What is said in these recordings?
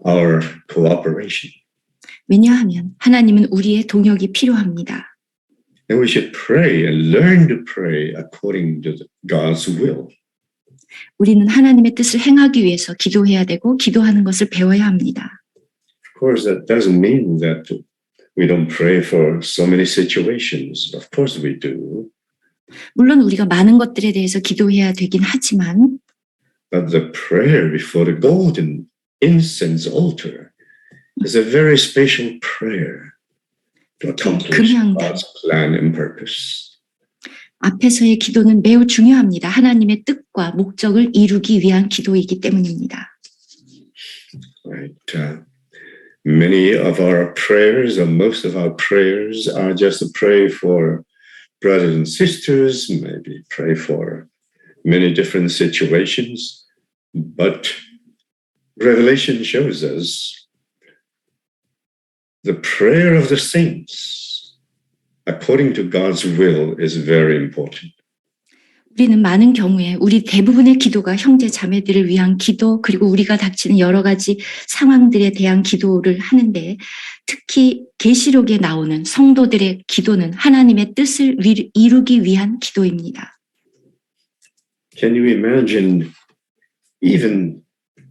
our cooperation. 왜냐하면 하나님은 우리의 동역이 필요합니다. And we should pray and learn to pray according to God's will. 우리는 하나님의 뜻을 행하기 위해서 기도해야 되고 기도하는 것을 배워야 합니다. Of course, that doesn't mean that we don't pray for so many situations. Of course we do. 물론 우리가 많은 것들에 대해서 기도해야 되긴 하지만 But the prayer before the golden incense altar is a very special prayer to accomplish God's plan and purpose. 앞에서의 기도는 매우 중요합니다. 하나님의 뜻과 목적을 이루기 위한 기도이기 때문입니다. Right. Many of our prayers, or most of our prayers, are just to pray for brothers and sisters, maybe pray for many different situations. But Revelation shows us the prayer of the saints, according to God's will, is very important. 우리는 많은 경우에 우리 대부분의 기도가 형제 자매들을 위한 기도 그리고 우리가 닥치는 여러 가지 상황들에 대한 기도를 하는데 특히 계시록에 나오는 성도들의 기도는 하나님의 뜻을 이루기 위한 기도입니다. Can you imagine even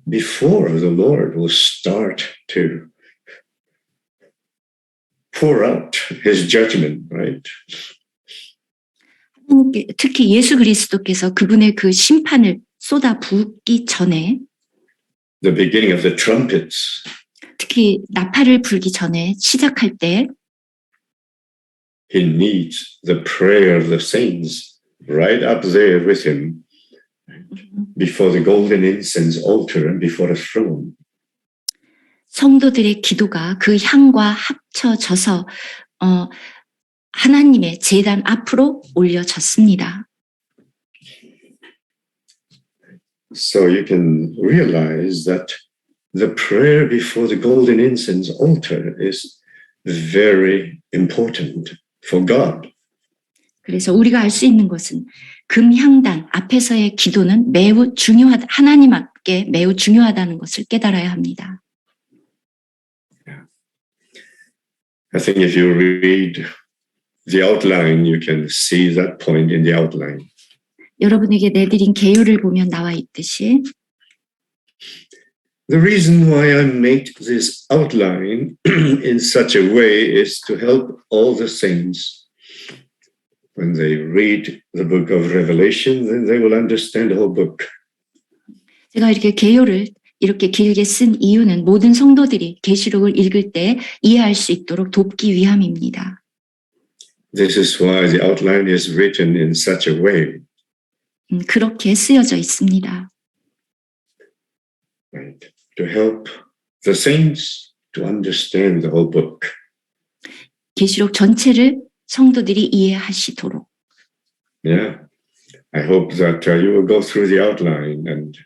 before the Lord will start to pour out his judgment, right? 특히 예수 그리스도께서 그분의 그 심판을 쏟아 붓기 전에 The beginning of the trumpets. 특히 나팔을 불기 전에 시작할 때 He needs the prayer of the saints right up there with him before the golden incense altar and before the throne. 성도들의 기도가 그 향과 합쳐져서 하나님의 제단 앞으로 올려졌습니다. So you can realize that the prayer before the golden incense altar is very important for God. 그래서 우리가 알 수 있는 것은 금향단 앞에서의 기도는 매우 중요하다. 하나님께 매우 중요하다는 것을 깨달아야 합니다. I think if you read the outline, you can see that point in the outline. 여러분에게 내드린 개요를 보면 나와 있듯이 The reason why I made this outline in such a way is to help all the saints. When they read the book of Revelation, then they will understand the whole book. 제가 이렇게 개요를 이렇게 길게 쓴 이유는 모든 성도들이 계시록을 읽을 때 이해할 수 있도록 돕기 위함입니다. This is why the outline is written in such a way. 그렇게 쓰여져 있습니다. Right. To help the saints to understand the whole book. 계시록 전체를 성도들이 이해하시도록. Yeah. I hope that you will go through the outline and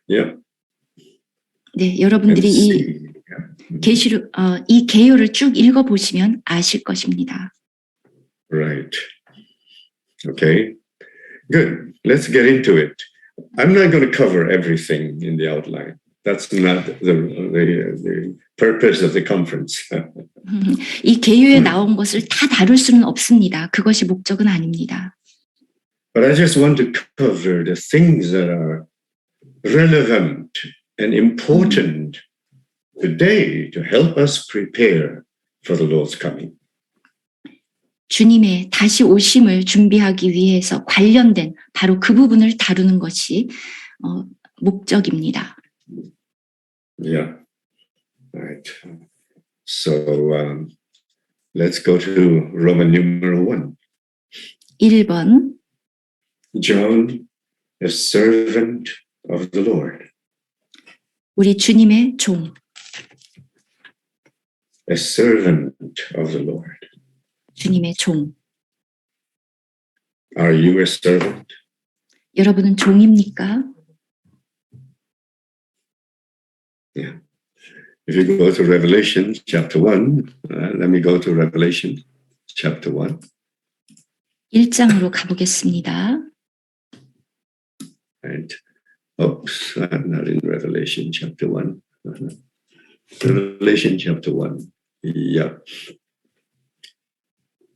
yeah. 네, 여러분들이 이 계시록 이 개요를 쭉 읽어 보시면 아실 것입니다. Right. Okay. Good. Let's get into it. I'm not going to cover everything in the outline. That's not the purpose of the conference. 이 개요에 나온 것을 다 다룰 수는 없습니다. 그것이 목적은 아닙니다. But I just want to cover the things that are relevant and important today to help us prepare for the Lord's coming. 주님의 다시 오심을 준비하기 위해서 관련된 바로 그 부분을 다루는 것이 목적입니다. Yeah. Right. So let's go to Roman numeral 1. 1번 John, a servant of the Lord. 우리 주님의 종. A servant of the Lord. 주님의 종. Are you a servant? 여러분은 종입니까? Yeah. If you go to Revelation chapter 1, let me go to Revelation chapter 1. 1장으로 가보겠습니다. Right. Oops, I'm not in Revelation chapter 1. Revelation chapter 1. Yeah.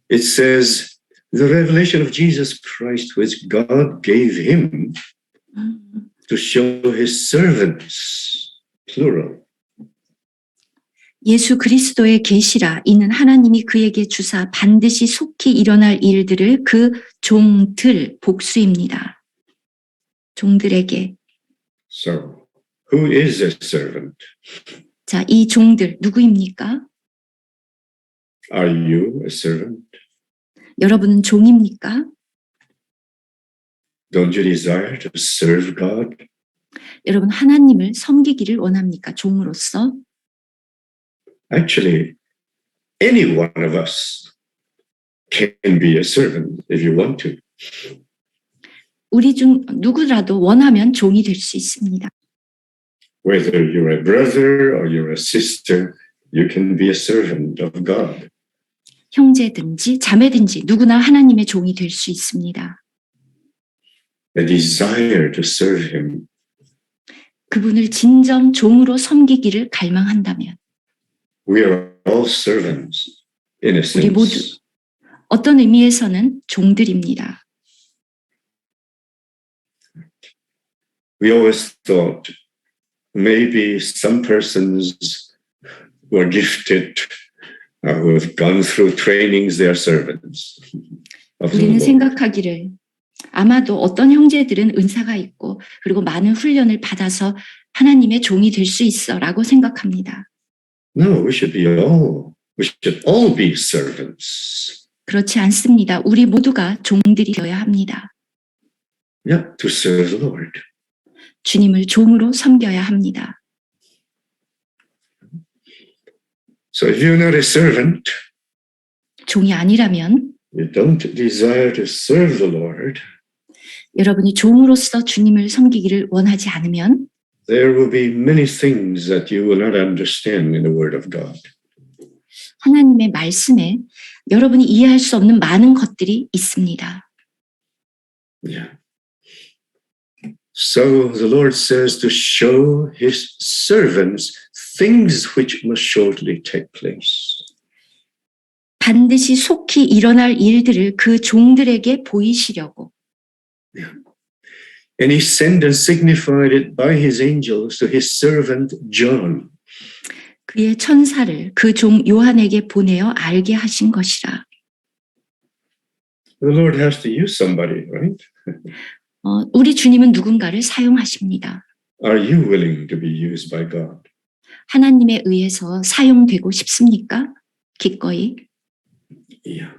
It says, the revelation of Jesus Christ, which God gave him to show his servants, plural. 예수 그리스도의 계시라 이는 하나님이 그에게 주사 반드시 속히 일어날 일들을 그 종들 복수입니다. 종들에게. So, who is a servant? 자, 이 종들 누구입니까? Are you a servant? 여러분은 종입니까? Don't you desire to serve God? 여러분 하나님을 섬기기를 원합니까? 종으로서? Actually, any one of us can be a servant if you want to. 우리 중 누구라도 원하면 종이 될 수 있습니다. Whether you're a brother or you're a sister, you can be a servant of God. 형제든지 자매든지 누구나 하나님의 종이 될 수 있습니다. A desire to serve him. 그분을 진정 종으로 섬기기를 갈망한다면 We are all servants in a 우리 모두 sense. 어떤 의미에서는 종들입니다. We always thought maybe some persons who are gifted, who have gone through trainings, they are servants of the 우리는 Lord. 생각하기를 아마도 어떤 형제들은 은사가 있고 그리고 많은 훈련을 받아서 하나님의 종이 될 수 있어라고 생각합니다. No, we should all be servants. 그렇지 않습니다. 우리 모두가 종들이 되어야 합니다. Yeah, to serve the Lord. 주님을 종으로 섬겨야 합니다. So if you're not a servant, 종이 아니라면 you don't desire to serve the Lord, 여러분이 종으로서 주님을 섬기기를 원하지 않으면 there will be many things that you will not understand in the Word of God. 하나님의 말씀에 여러분이 이해할 수 없는 많은 것들이 있습니다. Yeah. So the Lord says to show his servants things which must shortly take place. 반드시 속히 일어날 일들을 그 종들에게 보이시려고. Yeah. And he sent and signified it by his angels to his servant John. 그의 천사를 그 종 요한에게 보내어 알게 하신 것이라. The Lord has to use somebody, right? 우리 주님은 누군가를 사용하십니다. Are you willing to be used by God? 하나님에 의해서 사용되고 싶습니까? 기꺼이. Yeah.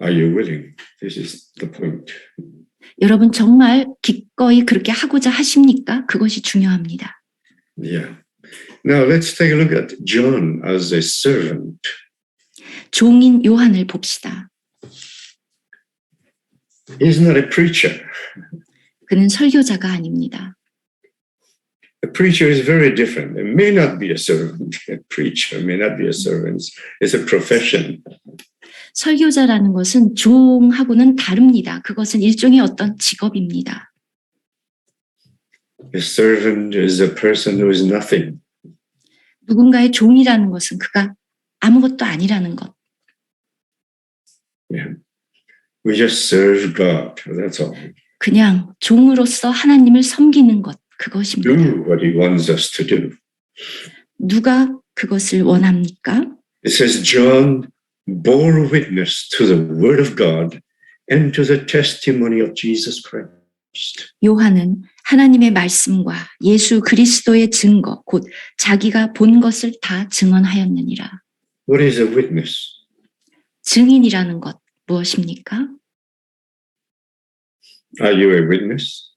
Are you willing? This is the point. 여러분 정말 기꺼이 그렇게 하고자 하십니까? 그것이 중요합니다. Yeah. Now let's take a look at John as a servant. 종인 요한을 봅시다. He's not a preacher. 그는 설교자가 아닙니다. A preacher is very different. It may not be a servant. A preacher may not be a servant. It's a profession. 설교자라는 것은 종하고는 다릅니다. 그것은 일종의 어떤 직업입니다. A servant is a person who is nothing. 누군가의 종이라는 것은 그가 아무것도 아니라는 것. Yeah. We just serve God. That's all. 그냥 종으로서 하나님을 섬기는 것. 그것입니다. Do what he wants us to do. 누가 그것을 원합니까? It says John bore witness to the word of God and to the testimony of Jesus Christ. 요한은 하나님의 말씀과 예수 그리스도의 증거, 곧 자기가 본 것을 다 증언하였느니라. What is a witness? 증인이라는 것 무엇입니까? Are you a witness?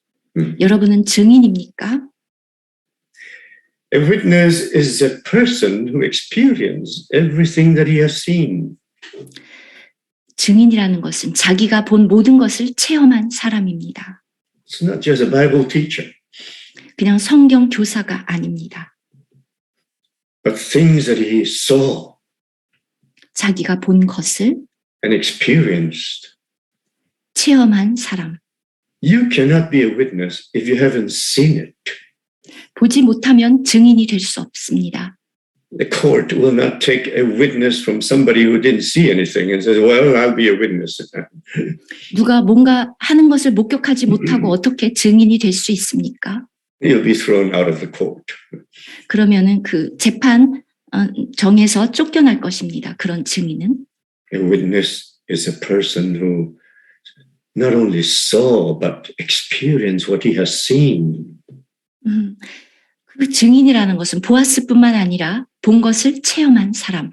여러분은 증인입니까? A witness is a person who experienced everything that he has seen. 증인이라는 것은 자기가 본 모든 것을 체험한 사람입니다. It's not just a Bible teacher, 그냥 성경 교사가 아닙니다. but things that he saw 자기가 본 것을 and experienced. 체험한 사람. You cannot be a witness if you haven't seen it. 보지 못하면 증인이 될 수 없습니다. The court will not take a witness from somebody who didn't see anything and says, well, I'll be a witness. 누가 뭔가 하는 것을 목격하지 못하고 어떻게 증인이 될 수 있습니까? He'll be thrown out of the court. 그러면은 그 재판 정에서 쫓겨날 것입니다. 그런 증인은. A witness is a person who not only saw but experienced what he has seen. 그 증인이라는 것은 보았을 뿐만 아니라 본 것을 체험한 사람.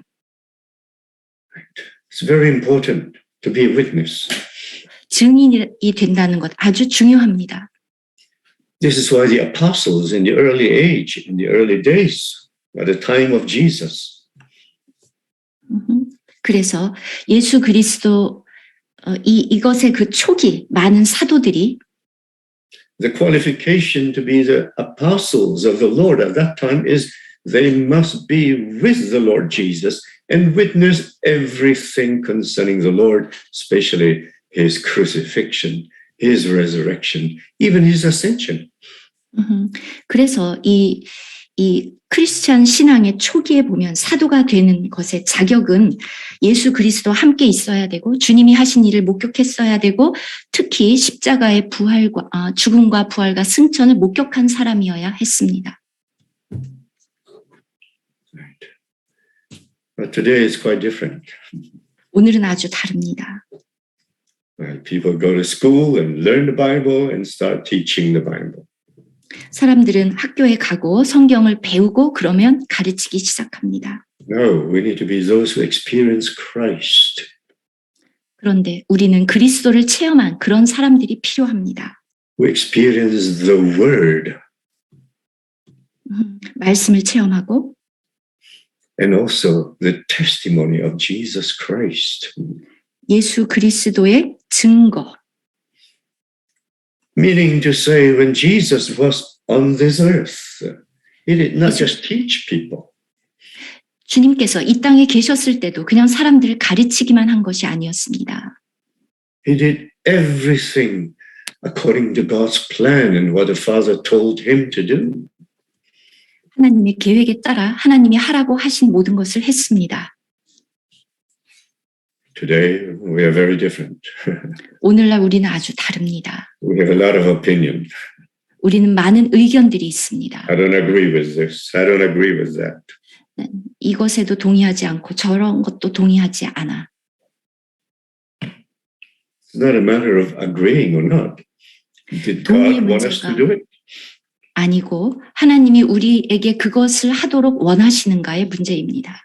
It's very important to be a witness. 증인이 된다는 것 아주 중요합니다. This is why the apostles in the early age, in the early days, at the time of Jesus, 그래서 예수 그리스도 이것의 그 초기 많은 사도들이 the qualification to be the apostles of the Lord at that time is they must be with the Lord Jesus and witness everything concerning the Lord, especially his crucifixion, his resurrection, even his ascension. 그래서 이 크리스찬 신앙의 초기에 보면 사도가 되는 것의 자격은 예수 그리스도와 함께 있어야 되고 주님이 하신 일을 목격했어야 되고 특히 십자가의 부활과 죽음과 부활과 승천을 목격한 사람이어야 했습니다. But today is quite different. 오늘은 아주 다릅니다. People go to school and learn the Bible and start teaching the Bible. 사람들은 학교에 가고 성경을 배우고 그러면 가르치기 시작합니다. No, we need to be those who experience Christ. 그런데 우리는 그리스도를 체험한 그런 사람들이 필요합니다. Who experience the Word. 말씀을 체험하고 And also the testimony of Jesus Christ. 예수 그리스도의 증거. Meaning to say, when Jesus was on this earth, he did not just teach people. 주님께서 이 땅에 계셨을 때도 그냥 사람들을 가르치기만 한 것이 아니었습니다. He did everything according to God's plan and what the Father told him to do. 하나님의 계획에 따라 하나님이 하라고 하신 모든 것을 했습니다. Today, we are very different. 오늘날 우리는 아주 다릅니다. We have a lot of opinion. 우리는 많은 의견들이 있습니다. I don't agree with this. I don't agree with that. 이것에도 동의하지 않고 저런 것도 동의하지 않아. It's not a matter of agreeing or not. Did God want us to do it? 아니고 하나님이 우리에게 그것을 하도록 원하시는가의 문제입니다.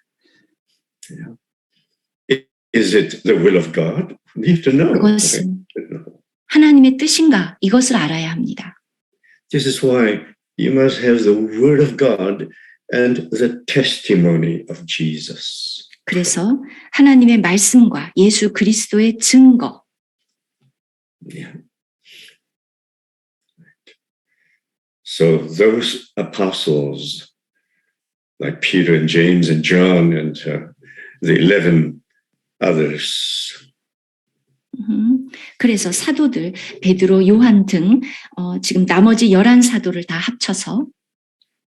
Is it the will of God? We have to know. 그것은 하나님의 뜻인가? 이것을 알아야 합니다. This is why you must have the word of God and the testimony of Jesus. 그래서 하나님의 말씀과 예수 그리스도의 증거. Yeah. So those apostles, like Peter and James and John and the 11 others. 그래서 사도들 베드로, 요한 등 지금 나머지 11사도를 다 합쳐서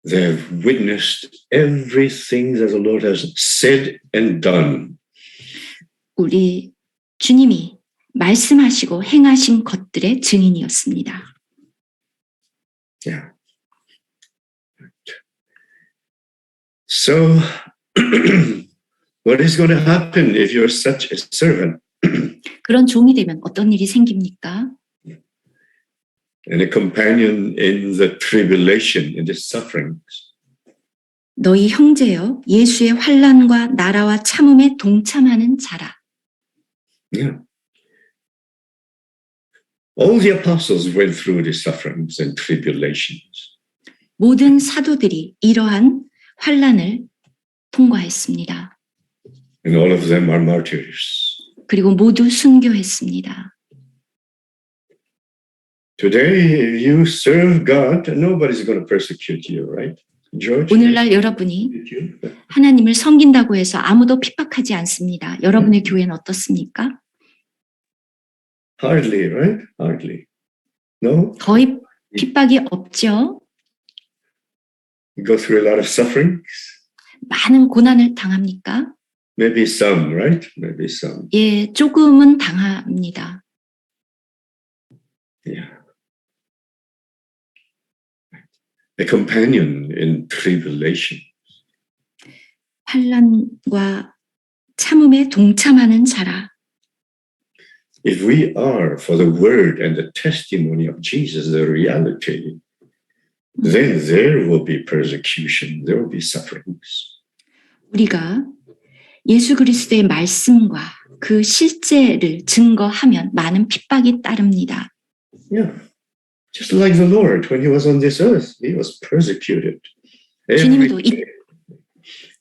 They have witnessed everything that the Lord has said and done. 우리 주님이 말씀하시고 행하신 것들의 증인이었습니다. Yeah. So, what is going to happen if you're such a servant? 그런 종이 되면 어떤 일이 생깁니까? And a companion in the tribulation, in the sufferings. 너희 형제여 예수의 환난과 나라와 참음에 동참하는 자라. Yeah. All the apostles went through the sufferings and tribulations. 모든 사도들이 이러한 환난을 통과했습니다. And all of them are martyrs. 그리고 모두 순교했습니다. Today, if you serve God, nobody's going to persecute you, right? George? 오늘날 여러분이 하나님을 섬긴다고 해서 아무도 핍박하지 않습니다. 여러분의 교회는 어떻습니까? Hardly, right? Hardly. No? 거의 핍박이 없죠. go through a lot of sufferings? 많은 고난을 당합니까? Maybe some, right? Maybe some. 예, 조금은 당합니다. Yeah. A companion in tribulation. 환난과 참음에 동참하는 자라. If we are for the word and the testimony of Jesus, the reality, then there will be persecution, there will be sufferings. 우리가 예수 그리스도의 말씀과 그 실제를 증거하면 많은 핍박이 따릅니다. Yeah. Just like the Lord, when he was on this earth, he was persecuted. 주님도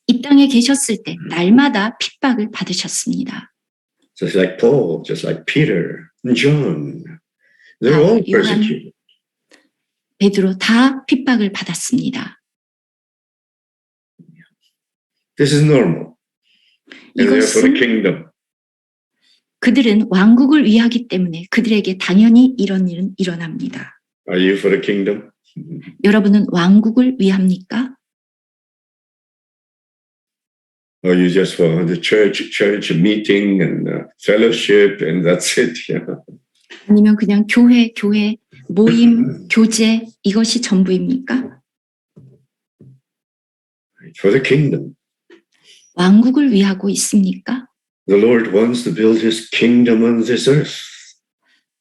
이 땅에 계셨을 때 날마다 핍박을 받으셨습니다. Just like Paul, just like Peter, and John. They're all persecuted. 베드로 다 핍박을 받았습니다. This is normal. And they're for the kingdom. 그들은 왕국을 위하기 때문에 그들에게 당연히 이런 일은 일어납니다. Are you for the kingdom? 여러분은 왕국을 위합니까? Or you just for the church meeting and fellowship and that's it? Yeah. 아니면 그냥 교회 모임, 교제 이것이 전부입니까? For the kingdom. 왕국을 위하고 있습니까? The Lord wants to build his kingdom on this earth.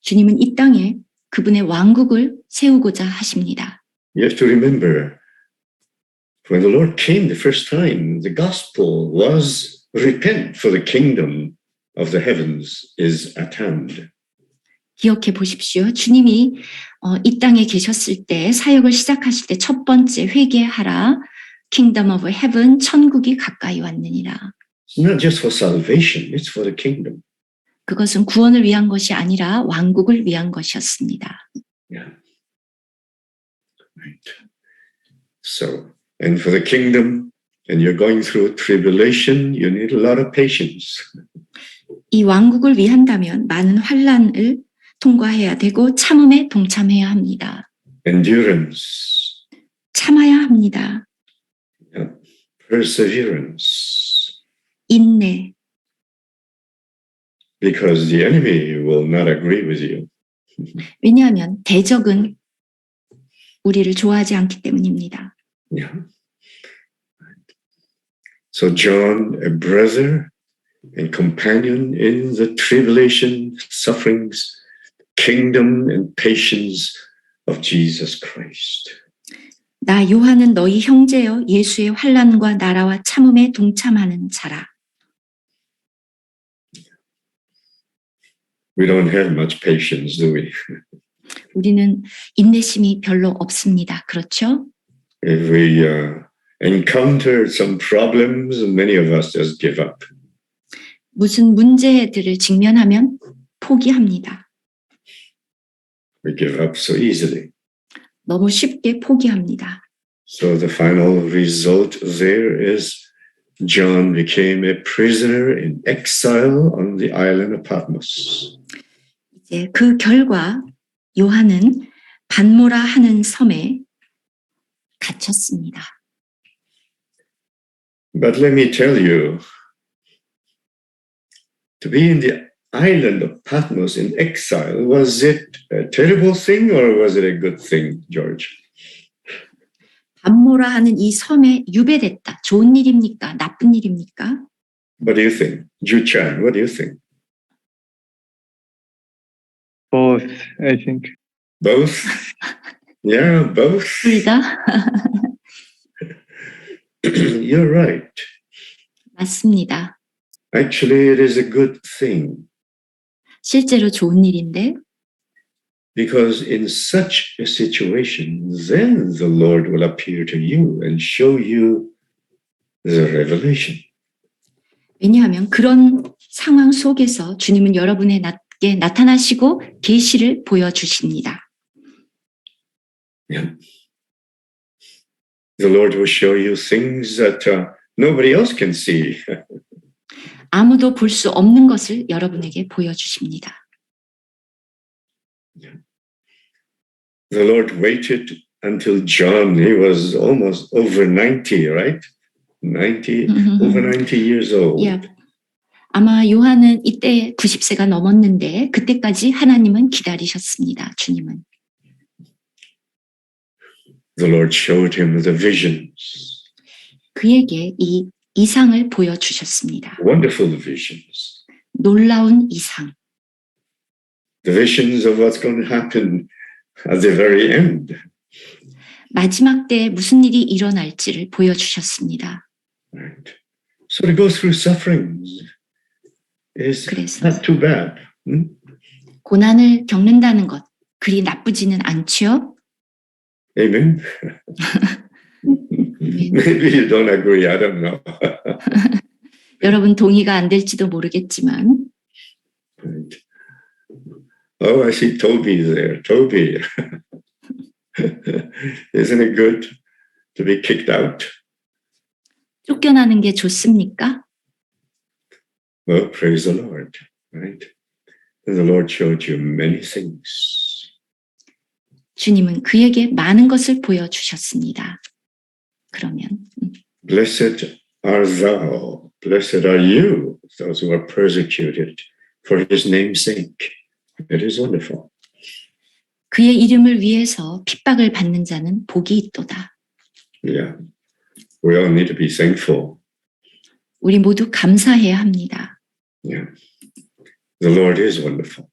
주님은 이 땅에 그분의 왕국을 세우고자 하십니다. You have to remember, when the Lord came the first time, the gospel was repent, for the kingdom of the heavens is at hand. 기억해 보십시오. 주님이 이 땅에 계셨을 때 사역을 시작하실 때 첫 번째 회개하라. Kingdom of Heaven, 천국이 가까이 왔느니라. It's not just for salvation, it's for the kingdom. 그것은 구원을 위한 것이 아니라 왕국을 위한 것이었습니다. Yeah. Right. So, and for the kingdom, and you're going through tribulation, you need a lot of patience. 이 왕국을 위한다면 많은 환난을 통과해야 되고 참음에 동참해야 합니다. Endurance. 참아야 합니다. Yeah. Perseverance. 인내. Because the enemy will not agree with you. 왜냐하면 대적은 우리를 좋아하지 않기 때문입니다. Yeah. So John, a brother and companion in the tribulation, sufferings, kingdom and patience of Jesus Christ. 나 요한은 너희 형제여 예수의 환난과 나라와 참음에 동참하는 자라. We don't have much patience, do we? 우리는 인내심이 별로 없습니다. 그렇죠? If we encounter some problems, many of us just give up. 무슨 문제들을 직면하면 포기합니다. We give up so easily. 너무 쉽게 포기합니다. So the final result there is John became a prisoner in exile on the island of Patmos. 이제 그 결과 요한은 반모라 하는 섬에 갇혔습니다. But let me tell you, to be in the island of Patmos in exile, was it a terrible thing or was it a good thing, George? 반모라 하는 이 섬에 유배됐다. 좋은 일입니까? 나쁜 일입니까? What do you think? Ju Chan, what do you think? Both, I think. Both? Yeah, both. 둘 다? You're right. 맞습니다. Actually, it is a good thing. 실제로 좋은 일인데 Because in such a situation, then the Lord will appear to you and show you the revelation. 왜냐하면 그런 상황 속에서 주님은 여러분에게 나타나시고 계시를 보여주십니다. Yeah. The Lord will show you things that nobody else can see. 아무도 볼 수 없는 것을 여러분에게 보여주십니다. The Lord waited until John, he was almost over 90, right? 90, over 90 years old. 예. 아마 요한은 이때 90세가 넘었는데 그때까지 하나님은 기다리셨습니다. 주님은. The Lord showed him the visions, 그에게 이 이상을 보여주셨습니다. wonderful visions, 놀라운 이상. the visions of what's going to happen at the very end. 마지막 때에 무슨 일이 일어날지를 보여주셨습니다. Right? So to go through sufferings is 그래서 not too bad. 고난을 겪는다는 것 그리 나쁘지는 않죠. Amen. Maybe you don't agree. I don't know. 여러분 동의가 안 될지도 모르겠지만 Right. Oh, I see Toby there. Toby. Isn't it good to be kicked out? 쫓겨나는 게 좋습니까? Well, praise the Lord. Right? And the Lord showed you many things. 주님은 그에게 많은 것을 보여주셨습니다. 그러면 Blessed are thou, blessed are you, those who are persecuted for his name's sake. It is wonderful. 그의 이름을 위해서 핍박을 받는 자는 복이 있도다. Yeah. We all need to be thankful. 우리 모두 감사해야 합니다. Yeah. The Lord is wonderful.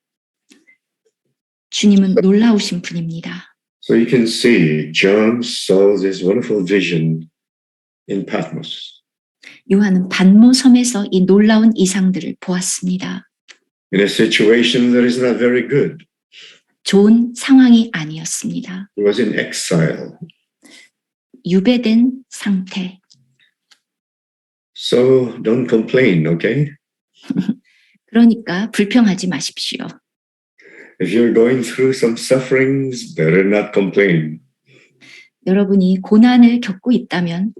주님은 놀라우신 분입니다. So you can see John saw this wonderful vision in Patmos. 요한은 반모 섬에서 이 놀라운 이상들을 보았습니다. In a situation that is not very good. 좋은 상황이 아니었습니다. He was in exile. 유배된 상태. So don't complain, okay? 그러니까 불평하지 마십시오. If you're going through some sufferings, better not complain. 여러분이 고난을 겪고 있다면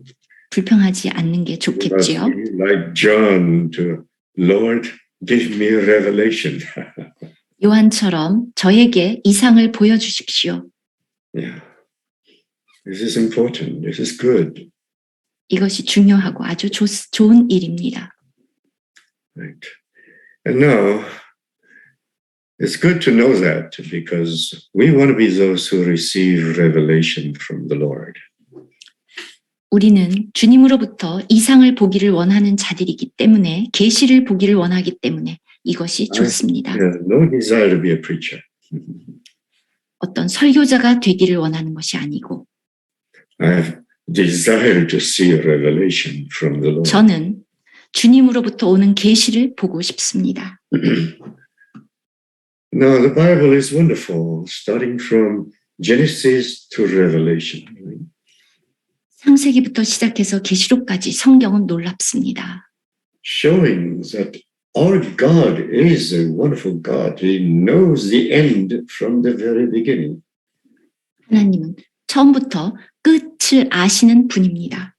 불평하지 않는 게 You must 좋겠지요. be like John to Lord, give me a revelation. 요한처럼 저에게 이상을 보여주십시오. Yeah. This is important. This is good. 이것이 중요하고 아주 좋은 일입니다. Right. And now, it's good to know that because we want to be those who receive revelation from the Lord. 우리는 주님으로부터 이상을 보기를 원하는 자들이기 때문에 계시를 보기를 원하기 때문에 이것이 좋습니다. I have no desire to be a preacher. 어떤 설교자가 되기를 원하는 것이 아니고 I have desire to see a revelation from the Lord. 저는 주님으로부터 오는 계시를 보고 싶습니다. Now, the Bible is wonderful, starting from Genesis to Revelation. 창세기부터 시작해서 계시록까지 성경은 놀랍습니다. Showing that our God is a wonderful God. He knows the end from the very beginning. 하나님은 처음부터 끝을 아시는 분입니다.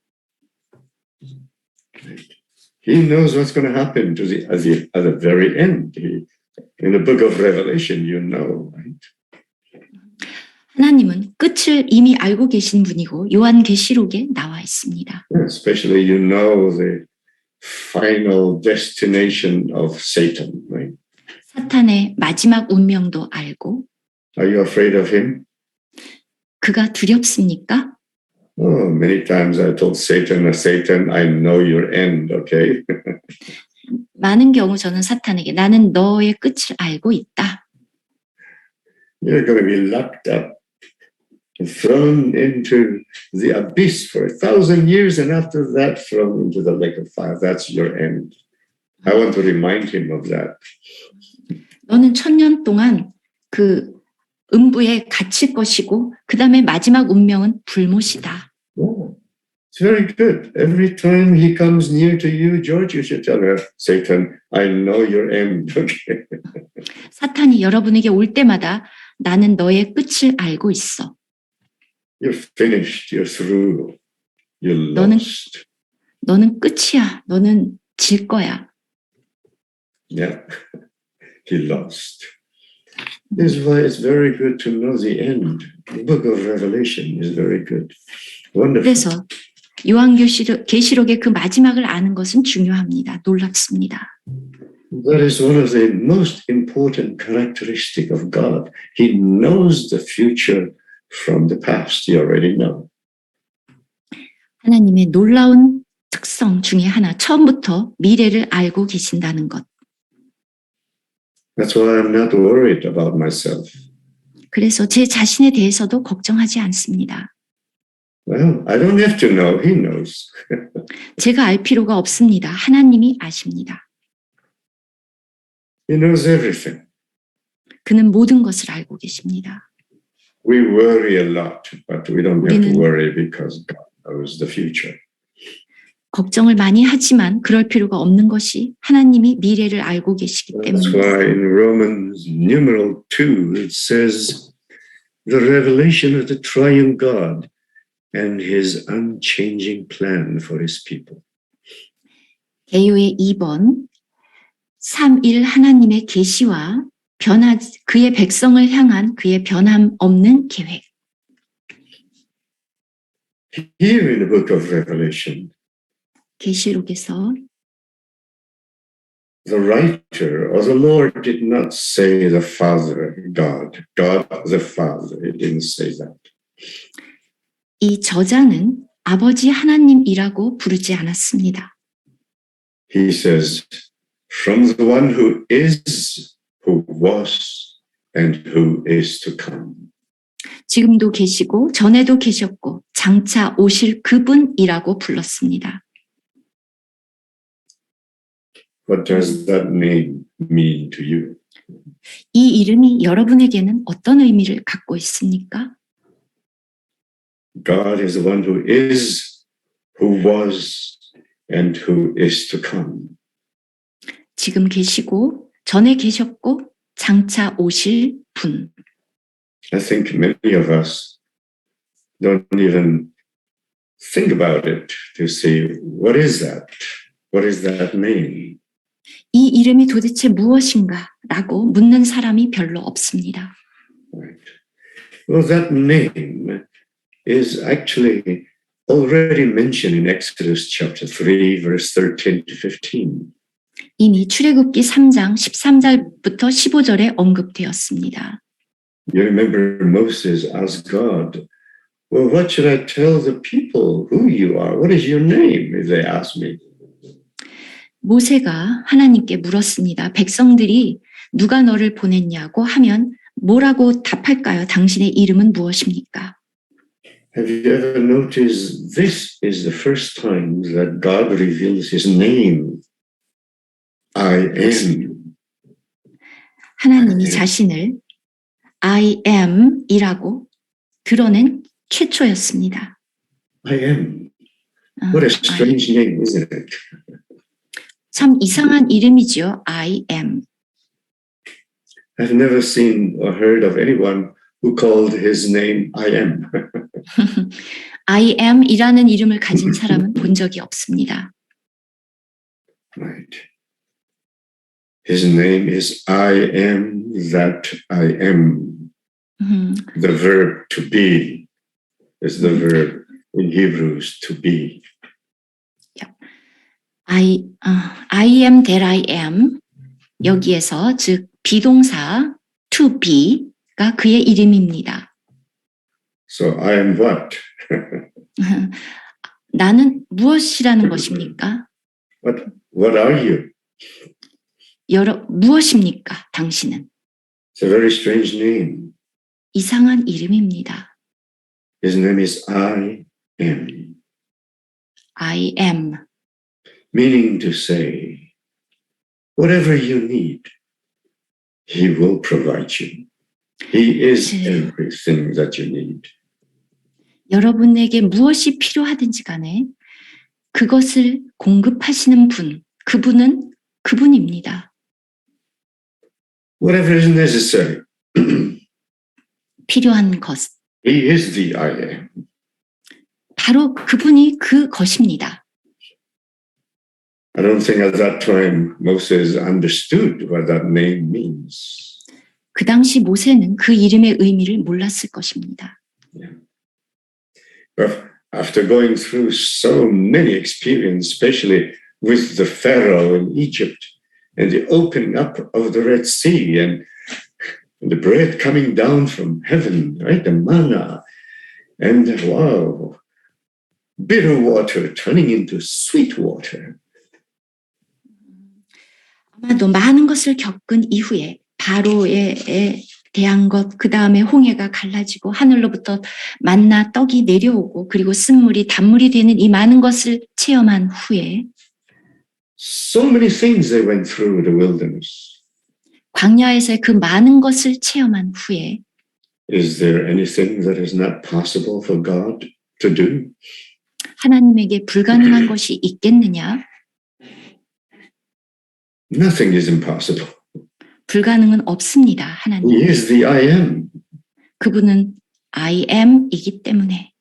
He knows what's going to happen at the very end. In the book of Revelation, you know, right? 하나님은 끝을 이미 알고 계신 분이고 요한계시록에 나와 있습니다. Especially you know the final destination of Satan, right? 사탄의 마지막 운명도 알고 Are you afraid of him? 그가 두렵습니까? Oh, many times I told Satan, I know your end, okay? 많은 경우 저는 사탄에게 나는 너의 끝을 알고 있다. You're going to be locked up and thrown into the abyss for 1,000 years, and after that, thrown into the lake of fire. That's your end. I want to remind him of that. 너는 1000년 동안 그 음부에 갇힐 것이고 그 다음에 마지막 운명은 불못이다. Oh, it's very good. Every time he comes near to you, George, you should tell him, Satan, I know your end. Okay. 사탄이 여러분에게 올 때마다 나는 너의 끝을 알고 있어. You're finished. You're through. You're 너는- lost. 너는 끝이야. 너는 질 거야. Yeah. He lost. This is why it's very good to know the end. The book of Revelation is very good. Wonderful. 그래서 계시록의 그 마지막을 아는 것은 중요합니다. 놀랍습니다. That is one of the most important characteristics of God. He knows the future from the past. You already know. 하나님의 놀라운 특성 중에 하나, 처음부터 미래를 알고 계신다는 것. That's why I'm not worried about myself. 그래서 제 자신에 대해서도 걱정하지 않습니다. Well, I don't have to know. He knows. 제가 알 필요가 없습니다. 하나님이 아십니다. He knows everything. 그는 모든 것을 알고 계십니다. We worry a lot, but we don't have to 우리는- worry because God knows the future. 걱정을 많이 하지만 그럴 필요가 없는 것이 하나님이 미래를 알고 계시기 That's 때문입니다. why in Romans numeral 2, it says, the revelation of the triune God and his unchanging plan for his people. 개요의 2번 3일 하나님의 계시와 그의 백성을 향한 그의 변함 없는 계획. Here in the book of Revelation, 계시록에서 the writer or the Lord did not say the Father, God the Father. He didn't say that. 이 저자는 아버지 하나님이라고 부르지 않았습니다. He says, from the one who is, who was, and who is to come. 지금도 계시고 전에도 계셨고 장차 오실 그분이라고 불렀습니다. What does that name mean to you? 이 이름이 여러분에게는 어떤 의미를 갖고 있습니까? God is the one who is, who was, and who is to come. 지금 계시고 전에 계셨고 장차 오실 분. I think many of us don't even think about it to see what is that? What is that name? 이 이름이 도대체 무엇인가라고 묻는 사람이 별로 없습니다. Right. Well, that name is actually already mentioned in Exodus chapter 3, verse 13 to 15. 이미 출애굽기 3장 13절부터 15절에 언급되었습니다. You remember Moses asked God, well, what should I tell the people who you are? What is your name? If they ask me. 모세가 하나님께 물었습니다. 백성들이 누가 너를 보냈냐고 하면 뭐라고 답할까요? 당신의 이름은 무엇입니까? Have you ever noticed this is the first time that God reveals his name? I am. 하나님이 자신을 I am 이라고 드러낸 최초였습니다. I am. What a strange name, isn't it? 참 이상한 이름이죠. I am. I've never seen or heard of anyone who called his name I am. I am 이라는 이름을 가진 사람은 본 적이 없습니다. Right. His name is I am that I am. The verb to be is the verb in Hebrews to be. I am that I am. 여기에서 즉 비동사 to be가 그의 이름입니다. So I am what? 나는 무엇이라는 것입니까? What are you? 무엇입니까? 당신은? It's a very strange name. 이상한 이름입니다. His name is I am. I am. Meaning to say, whatever you need, he will provide you. He is everything that you need. 여러분에게 무엇이 필요하든지 간에 그것을 공급하시는 분, 그분은 그분입니다. Whatever is necessary, 필요한 것. he is the I am. 바로 그분이 그것입니다. I don't think at that time Moses understood what that name means. 그 당시 모세는 그 이름의 의미를 몰랐을 것입니다. But after going through so many experiences, especially with the Pharaoh in Egypt and the opening up of the Red Sea and the bread coming down from heaven, right? The manna, and wow, bitter water turning into sweet water. 아마도 많은 것을 겪은 이후에 바로에 대한 것, 그 다음에 홍해가 갈라지고 하늘로부터 만나 떡이 내려오고 그리고 쓴물이 단물이 되는 이 많은 것을 체험한 후에 So many things they went through the wilderness. 광야에서의 그 많은 것을 체험한 후에 Is there anything that is not possible for God to do? 하나님에게 불가능한 것이 있겠느냐? Nothing is impossible. 불가능은 없습니다. 하나님. He is the I am. 그분은 I am이기 때문에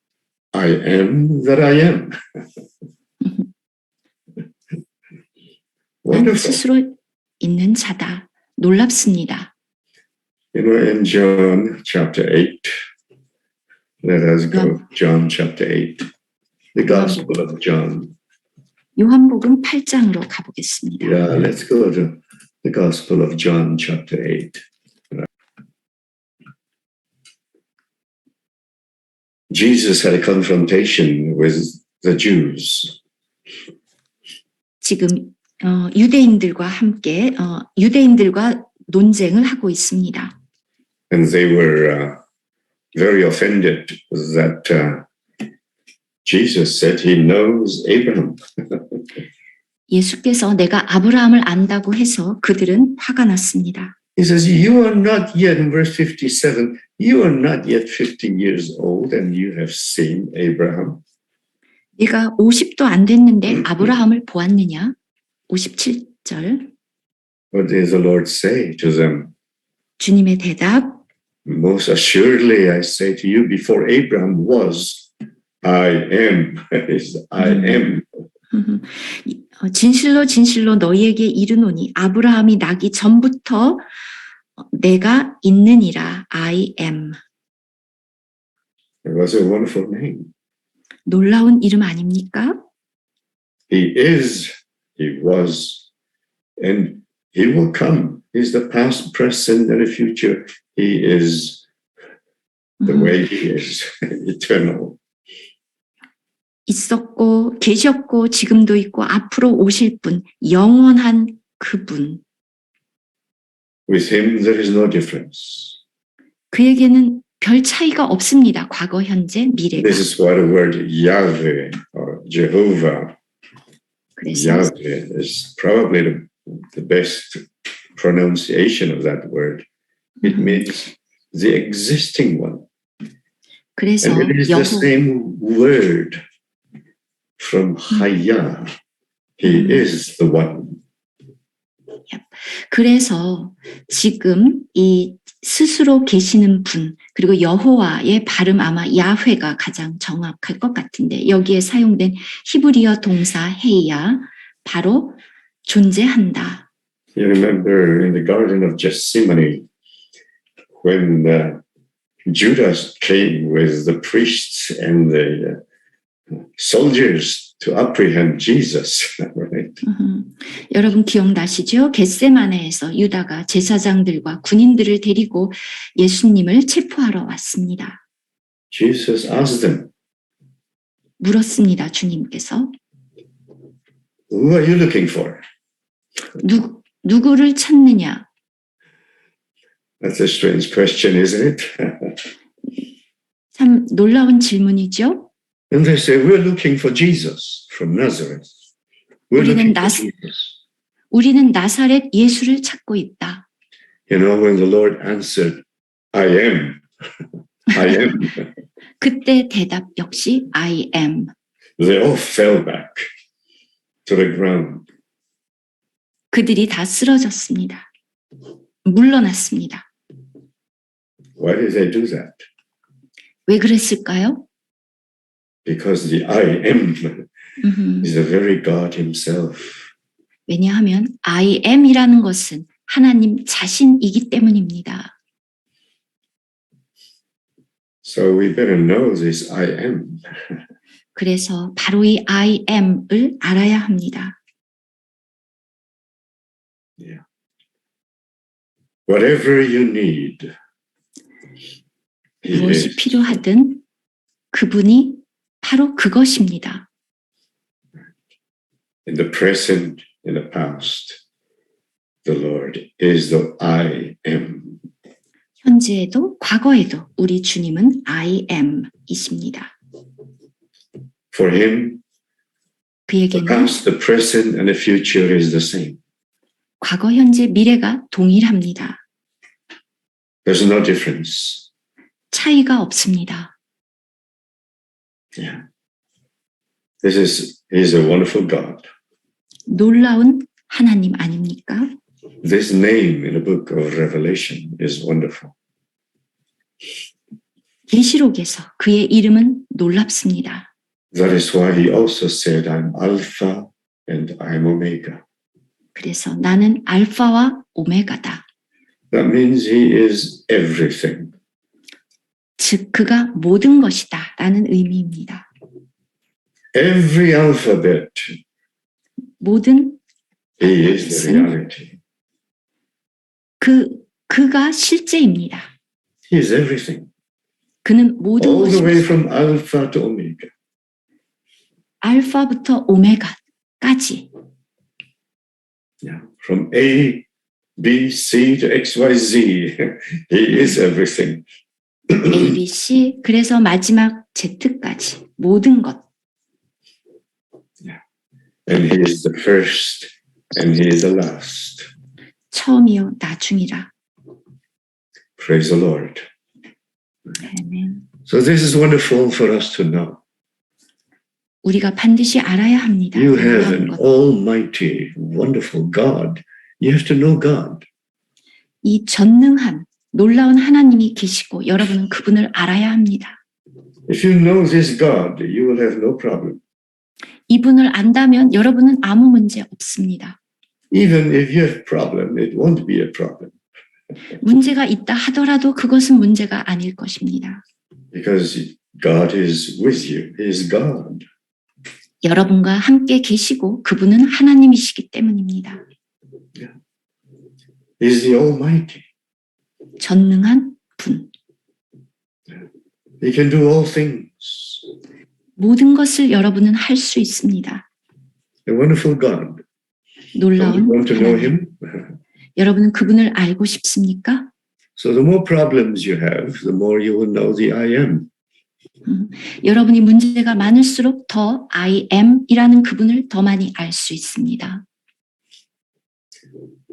I am that I am. 나는 Wonderful. 스스로 있는 자다. 놀랍습니다. You know, in John chapter 8, let us go John chapter 8, the Gospel of John. 요한복음 8장으로 가보겠습니다. Yeah, let's go to the Gospel of John chapter 8. Jesus had a confrontation with the Jews. 지금 유대인들과 함께 유대인들과 논쟁을 하고 있습니다. And they were very offended that Jesus said he knows Abraham. 예수께서 내가 아브라함을 안다고 해서 그들은 화가 났습니다. He says, you are not yet, in verse 57, you are not yet 50 years old and you have seen Abraham. 네가 50도 안 됐는데 아브라함을 보았느냐? 57절. What does the Lord say to them? 주님의 대답, Most assuredly I say to you, before Abraham was, I am. I am. 진실로 진실로 너희에게 이르노니 아브라함이 나기 전부터 내가 있느니라. I am. It was a wonderful name. 놀라운 이름 아닙니까? He is, he was, and he will come. He's the past, present, and the future. He is the way he is, eternal. 있었고 계셨고 지금도 있고 앞으로 오실 분, 영원한 그분. With him there is no difference. 그에게는 별 차이가 없습니다. 과거, 현재, 미래가. This is why the word Yahweh or Jehovah, 그래서 Yahweh is probably the best pronunciation of that word. It means the existing one. 그래서 And it is the same word from Hayah. He is the one. 그래서 지금 이 스스로 계시는 분, 그리고 여호와의 발음 아마 야훼가 가장 정확할 것 같은데 여기에 사용된 히브리어 동사 헤이야 바로 존재한다. You remember in the Garden of Gethsemane when Judas came with the priests and the soldiers to apprehend Jesus, right? 여러분 기억나시죠? 겟세마네에서 유다가 제사장들과 군인들을 데리고 예수님을 체포하러 왔습니다. Jesus asked them, 물었습니다. 주님께서 who are you looking for? 누구를 찾느냐? That's a strange question, isn't it? 참 놀라운 질문이죠? And they say, we're looking for Jesus from Nazareth. We're looking for Jesus. 우리는 나사렛 예수를 찾고 있다. You know, when the Lord answered, I am, I am, 그때 대답 역시 I am. they all fell back to the ground. 그들이 다 쓰러졌습니다. 물러났습니다. Why did they do that? 왜 그랬을까요? Because the I am is the very God himself. 왜냐하면 I am이라는 것은 하나님 자신이기 때문입니다. So we better know this I am. 그래서 바로 이 I am을 알아야 합니다. Yeah. Whatever you need, He 무엇이 is. 필요하든 그분이 바로 그것입니다. In the present, in the past, the Lord is the I am. 현재에도 과거에도 우리 주님은 I am이십니다. For Him, the 그에게는 past, the present, and the future is the same. 과거, 현재, 미래가 동일합니다. There's no difference. 차이가 없습니다. Yeah. He's a wonderful God. 놀라운 하나님 아닙니까? This name in the book of Revelation is wonderful. 계시록에서 그의 이름은 놀랍습니다. That is why He also said, I'm Alpha and I'm Omega. 그래서 나는 알파와 오메가다. That means He is everything. 즉 그가 모든 것이다 라는 의미입니다. Every alphabet, 모든 He is the reality. 그가 실제입니다. He is everything. 그는 모든 All the way 것입니다. from Alpha to Omega. 알파부터 오메가까지 Yeah. From A, B, C to X, Y, Z. He is everything. A, B, C 그래서 마지막 Z까지 모든 것. And He is the first and He is the last. 처음이요 나중이라. Praise the Lord. 아멘. So this is wonderful for us to know. 우리가 반드시 알아야 합니다. You have 놀라운 an 것. almighty, wonderful God. You have to know God. 이 전능한 놀라운 하나님이 계시고 여러분은 그분을 알아야 합니다. If you know this God, you will have no problem. 이분을 안다면 여러분은 아무 문제 없습니다. Even if you have problem, it won't be a problem. 문제가 있다 하더라도 그것은 문제가 아닐 것입니다. Because God is with you. He is God. 여러분과 함께 계시고 그분은 하나님이시기 때문입니다. He is the Almighty. 전능한 분. He can do all things. 모든 것을 여러분은 할 수 있습니다. A wonderful God. Don't you 놀라운 want to know 하나님. Him? 여러분은 그분을 알고 싶습니까? So the more problems you have, the more you will know the I am. 여러분이 문제가 많을수록 더 I am이라는 그분을 더 많이 알 수 있습니다.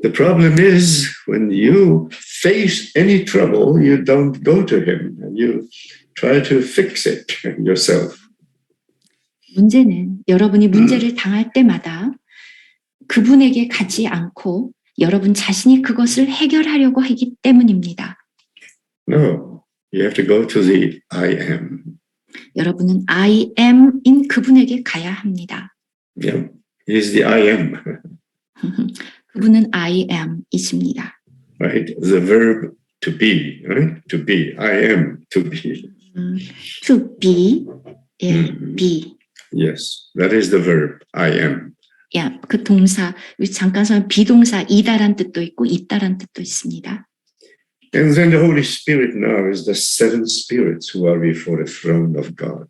The problem is when you face any trouble, you don't go to Him and you try to fix it yourself. 문제는 여러분이 문제를 당할 때마다 그분에게 가지 않고 여러분 자신이 그것을 해결하려고 하기 때문입니다. No, you have to go to the I am. 여러분은 I am인 그분에게 가야 합니다. Yeah, He is the I am, 그분은 I am이십니다. right? The verb to be, right? To be, I am to be. To be, 예, 음. be. Yes, that is the verb, I am. 야, 그 동사, 잠깐 서 비동사 이다란 뜻도 있고 있다란 뜻도 있습니다. And then the Holy Spirit now is the seven spirits who are before the throne of God.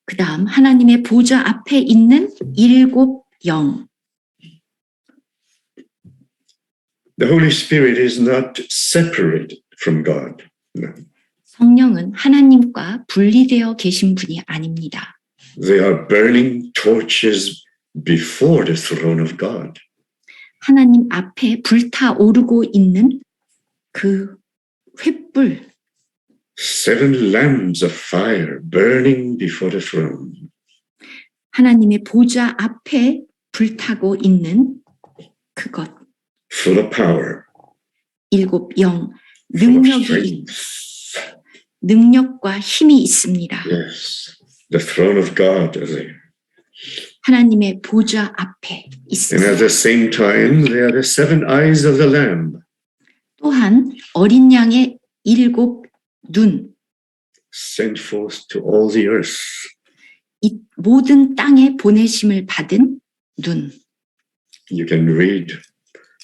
그 다음 하나님의 보좌 앞에 있는 일곱 영. The Holy Spirit is not separate from God. No. 성령은 하나님과 분리되어 계신 분이 아닙니다. They are burning torches before the throne of God. 하나님 앞에 불타오르고 있는 그 횃불, Seven lamps of fire burning before the throne. 하나님의 보좌 앞에 불타고 있는 그것, Full of power, 일곱 영, full of 능력이, strength. 능력과 힘이 있습니다. Yes, the throne of God is there. 하나님의 보좌 앞에 And at 있습니다. the same time, there are the seven eyes of the Lamb. 또한 어린 양의 일곱 눈, sent forth to all the earth. 이 모든 땅에 보내심을 받은 눈. You can read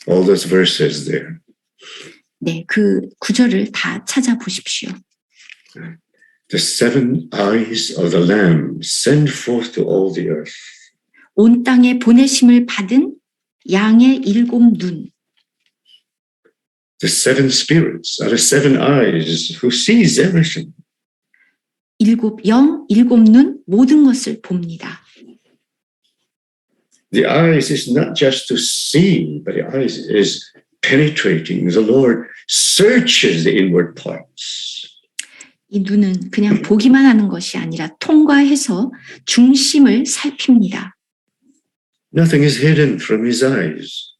all those verses there. 네, 그 구절을 다 찾아보십시오. The seven eyes of the Lamb sent forth to all the earth. 온 땅에 보내심을 받은 양의 일곱 눈. The seven spirits are the seven eyes who sees everything. 일곱 영, 일곱 눈, 모든 것을 봅니다. The eyes is not just to see, but the eyes is penetrating. The Lord searches the inward parts. 이 눈은 그냥 보기만 하는 것이 아니라 통과해서 중심을 살핍니다. Nothing is hidden from his eyes.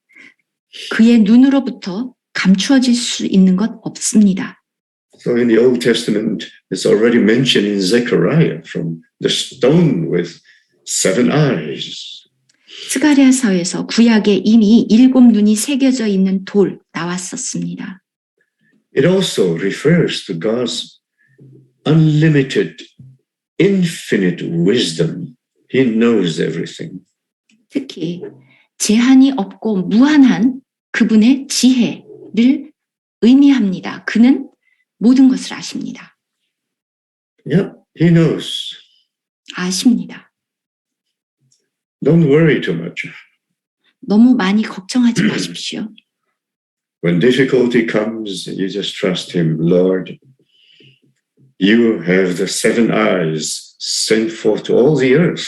그의 눈으로부터 감추어질 수 있는 것 없습니다. So in the Old Testament, it's already mentioned in Zechariah from the stone with seven eyes. 스가랴서에서 구약에 이미 일곱 눈이 새겨져 있는 돌 나왔었습니다. It also refers to God's unlimited, infinite wisdom. He knows everything. 특히 제한이 없고 무한한 그분의 지혜를 의미합니다. 그는 모든 것을 아십니다. Yeah, he knows. 아십니다. Don't worry too much. 너무 많이 걱정하지 마십시오. When difficulty comes, you just trust him. Lord, you have the seven eyes sent forth to all the earth.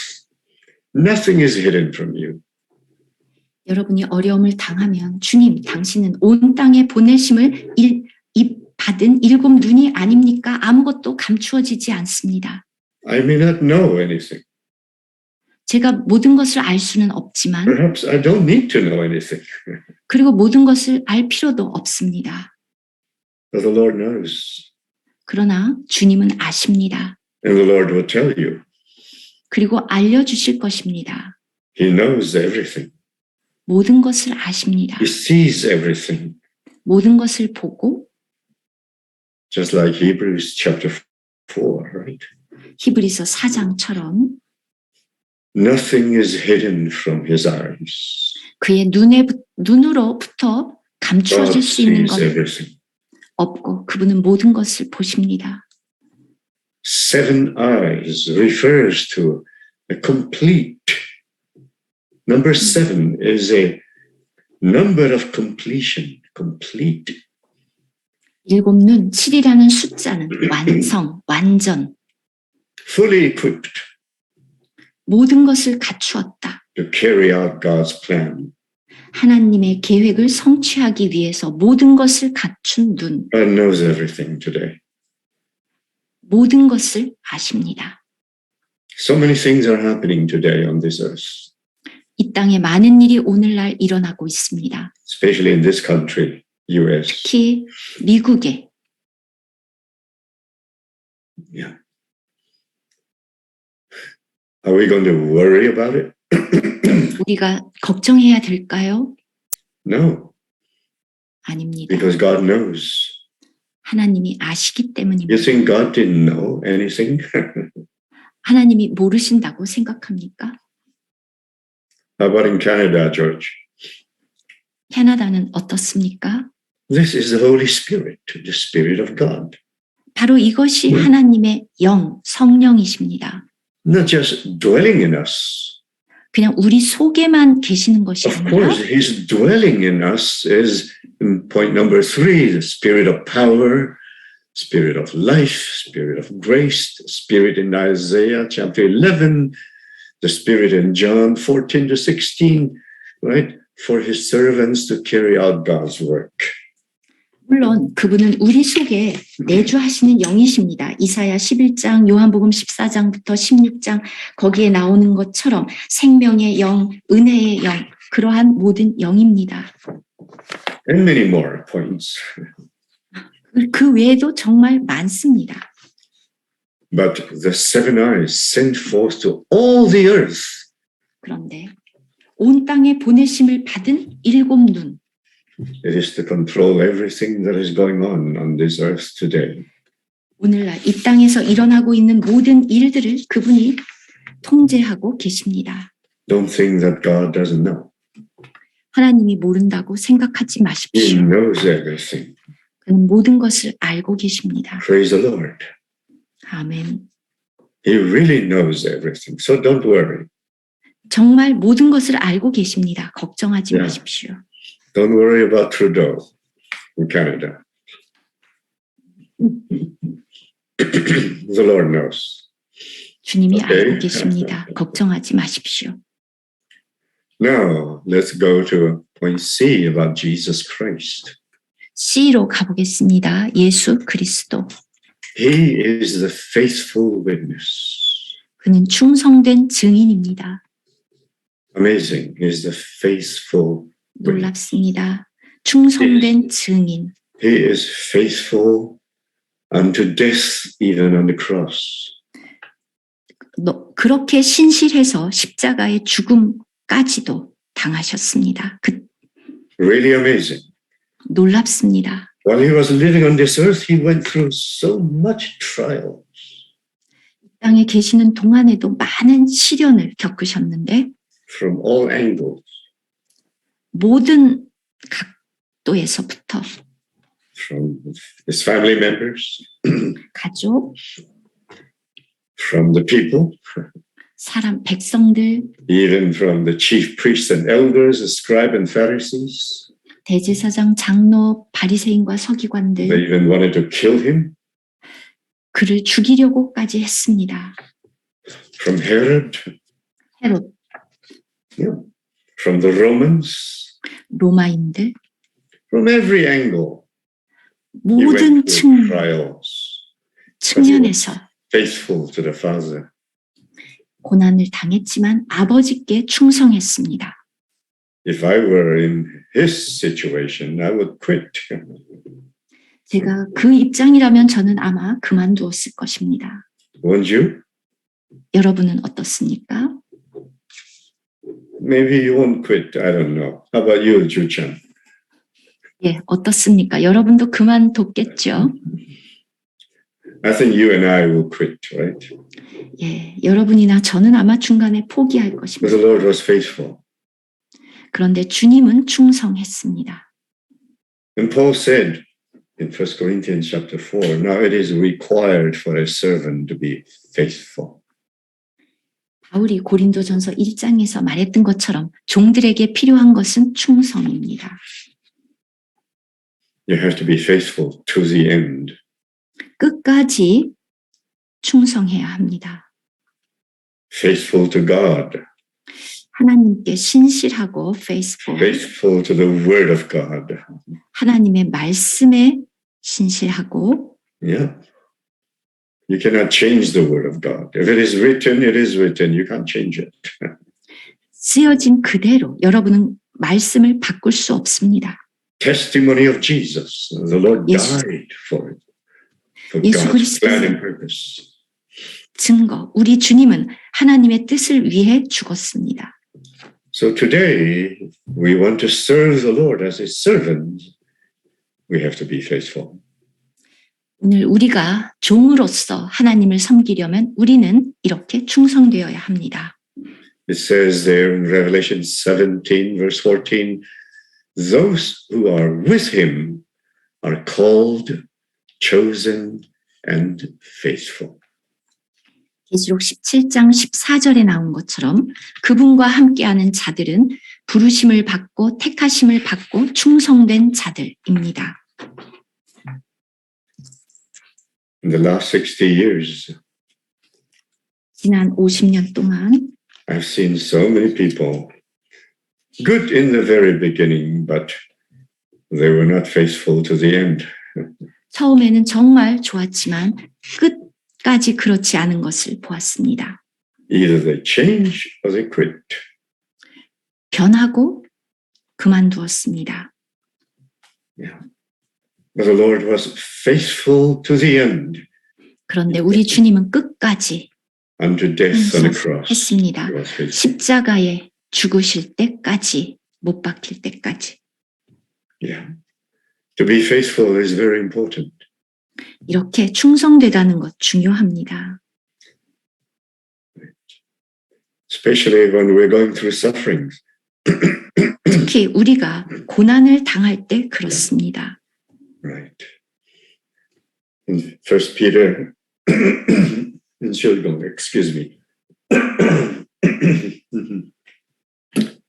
Nothing is hidden from you. 여러분이 어려움을 당하면 주님, 당신은 온 땅에 보내심을 받은 일곱 눈이 아닙니까? 아무것도 감추어지지 않습니다. I may not know anything. 제가 모든 것을 알 수는 없지만 Perhaps I don't need to know anything. 그리고 모든 것을 알 필요도 없습니다. But the Lord knows. 그러나 주님은 아십니다. And the Lord will tell you. 그리고 알려주실 것입니다. He knows everything. 모든 것을 아십니다. He sees everything. 모든 것을 보고 Just like Hebrews chapter 4, right? 히브리서 4장처럼 Nothing is hidden from his eyes. 그의 눈으로부터 God 감추어질 수 있는 sees 건 everything. 없고 그분은 모든 것을 보십니다. Seven eyes refers to a complete. Number seven is a number of completion, complete. 일곱 눈, 7이라는 숫자는 완성, 완전, Fully equipped 모든 것을 갖추었다. to carry out God's plan. 하나님의 계획을 성취하기 위해서 모든 것을 갖춘 눈, God knows everything today. 모든 것을 아십니다. So many things are happening today on this earth, 이 땅에 많은 일이 오늘날 일어나고 있습니다. especially in this country, US. 특히 미국에 Yeah. Are we going to worry about it? 우리가 걱정해야 될까요? No, 아닙니다. because God knows. 하나님이 아시기 때문입니다. You think God didn't know anything? 하나님이 모르신다고 생각합니까? How about in Canada, George? 캐나다는 어떻습니까? This is the Holy Spirit, the Spirit of God. 바로 이것이 하나님의 영, 성령이십니다. Not just dwelling in us. 그냥 우리 속에만 계시는 것이 Of 아니라 course, His dwelling in us is point number 3, the Spirit of power, Spirit of life, Spirit of grace, the Spirit in Isaiah chapter 11, the Spirit in John 14 to 16, right? For His servants to carry out God's work. 물론 그분은 우리 속에 내주하시는 영이십니다. 이사야 11장, 요한복음 14장부터 16장 거기에 나오는 것처럼 생명의 영, 은혜의 영, 그러한 모든 영입니다. And many more points. 그 외에도 정말 많습니다. But the seven eyes sent forth to all the earth. 그런데 온 땅에 보내심을 받은 일곱 눈, It is to control everything that is going on this earth today. 오늘날 이 땅에서 일어나고 있는 모든 일들을 그분이 통제하고 계십니다. Don't think that God doesn't know. 하나님이 모른다고 생각하지 He 마십시오. knows everything. 그는 모든 것을 알고 계십니다. Praise the Lord. 아멘. He really knows everything. So don't worry. 정말 모든 것을 알고 계십니다. 걱정하지 Yeah. 마십시오. Don't worry about Trudeau in Canada. The Lord knows. 주님이 오케이. 알고 계십니다. 걱정하지 마십시오. Now, let's go to point C about Jesus Christ. C로 가보겠습니다. 예수 그리스도. He is the faithful witness. 그는 충성된 증인입니다. Amazing. He is the faithful witness. 놀랍습니다. 충성된 증인. He is faithful unto death, even on the cross. 그렇게 신실해서 십자가의 죽음까지도 당하셨습니다. Really amazing. 놀랍습니다. While he was living on this earth, he went through so much trials. 땅에 계시는 동안에도 많은 시련을 겪으셨는데 From all angles, 모든 각도에서부터 from his family members, 가족, from the people, 사람, 백성들, even from the chief priests and elders, the scribes and Pharisees. 대제사장, 장로, 바리새인과 They 서기관들 even wanted to kill him. 그를 죽이려고까지 했습니다. From Herod, 헤롯, yeah, from the Romans, 로마인들 from every angle. He 모든 went through 측면에서 trials, faithful to the Father. 고난을 당했지만 아버지께 충성했습니다. If I were in his situation, I would quit. 제가 그 입장이라면 저는 아마 그만두었을 것입니다. Won't you? 여러분은 어떻습니까? Maybe you won't quit. I don't know. How about you, Juchan? 예, 어떻습니까? 여러분도 그만뒀겠죠? I think you and I will quit, right? 예, 여러분이나 저는 아마 중간에 포기할 But 것입니다. the Lord was faithful. 그런데 주님은 충성했습니다. And Paul said in 1 Corinthians chapter 4, now it is required for a servant to be faithful. 바울이 고린도전서 1장에서 말했던 것처럼 종들에게 필요한 것은 충성입니다. You have to be faithful to the end. 끝까지 충성해야 합니다. Faithful to God. 하나님께 신실하고 faithful, Faithful to the word of God. 하나님의 말씀에 신실하고 Yeah. You cannot change the word of God. If it is written, it is written. You can't change it. 쓰여진 그대로 여러분은 말씀을 바꿀 수 없습니다. Testimony of Jesus. The Lord died for it. For 예수 God's 그리스도. plan and purpose. 증거, 우리 주님은 하나님의 뜻을 위해 죽었습니다. So today, we want to serve the Lord as His servant. We have to be faithful. 오늘 우리가 종으로서 하나님을 섬기려면 우리는 이렇게 충성되어야 합니다. It says there in Revelation 17, verse 14, those who are with Him are called, chosen, and faithful. 계시록 17장 14절에 나온 것처럼 그분과 함께하는 자들은 부르심을 받고 택하심을 받고 충성된 자들입니다. In the last 60 years, 지난 50년 동안 I've seen so many people, good in the very beginning, but they were not faithful to the end. 처음에는 정말 좋았지만 끝까지 그렇지 않은 것을 보았습니다. Either they change or they quit. 변하고 그만두었습니다. But the Lord was faithful to the end, 그런데 우리 주님은 끝까지 unto death on the cross. 했습니다. He was faithful. 십자가에 죽으실 때까지, 못 박힐 때까지. Yeah. To be faithful is very important. 이렇게 충성되다는 것 중요합니다. Especially when we're going through sufferings. 특히 우리가 고난을 당할 때 그렇습니다. Right. In 1 Peter, excuse me.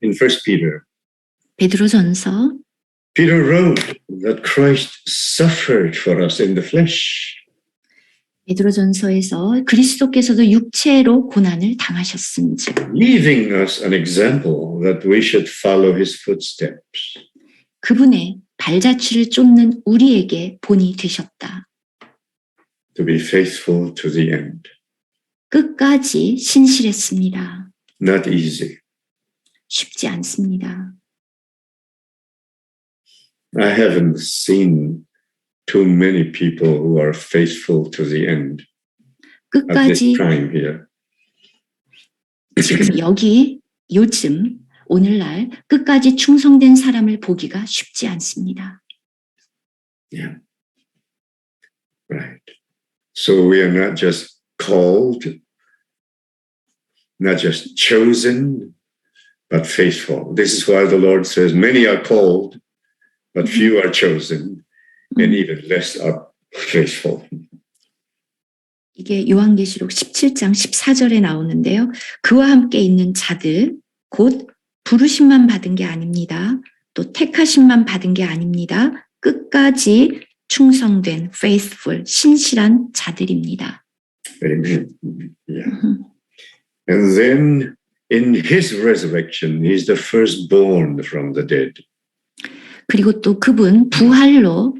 In 1 Peter, 베드로전서 Peter wrote that Christ suffered for us in the flesh. 베드로전서에서 그리스도께서도 육체로 고난을 당하셨은즉 leaving us an example that we should follow his footsteps. 그분의 발자취를 쫓는 우리에게 본이 되셨다. To be faithful to the end. 끝까지 신실했습니다. Not easy. 쉽지 않습니다. I haven't seen too many people who are faithful to the end at this 끝까지 time here. 지금 여기 요즘 오늘날 끝까지 충성된 사람을 보기가 쉽지 않습니다. Yeah. Right. So we are not just called, not just chosen, but faithful. This is why the Lord says, many are called, but few are chosen, and even less are faithful. 이게 요한계시록 17장 14절에 나오는데요. 그와 함께 있는 자들, 곧 부르심만 받은 게 아닙니다. 또 택하심만 받은 게 아닙니다. 끝까지 충성된, faithful, 신실한 자들입니다. Amen. Yeah. And then in his resurrection, he's the firstborn from the dead. 그리고 또 그분 부활로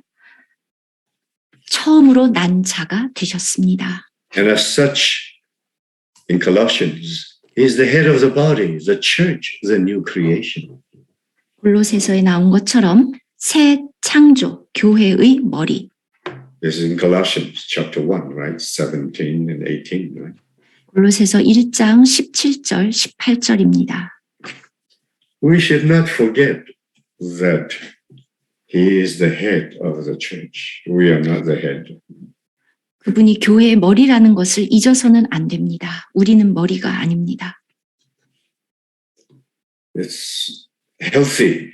처음으로 난 자가 되셨습니다. And as such, in Colossians, he's the head of the body, the church, the new creation. 골로새서에 나온 것처럼 새 창조, 교회의 머리. This is in Colossians chapter 1, right? 17 and 18, right? 골로새서 1장 17절, 18절입니다. We should not forget that he is the head of the church. We are not the head. 그분이 교회의 머리라는 것을 잊어서는 안 됩니다. 우리는 머리가 아닙니다. It's healthy,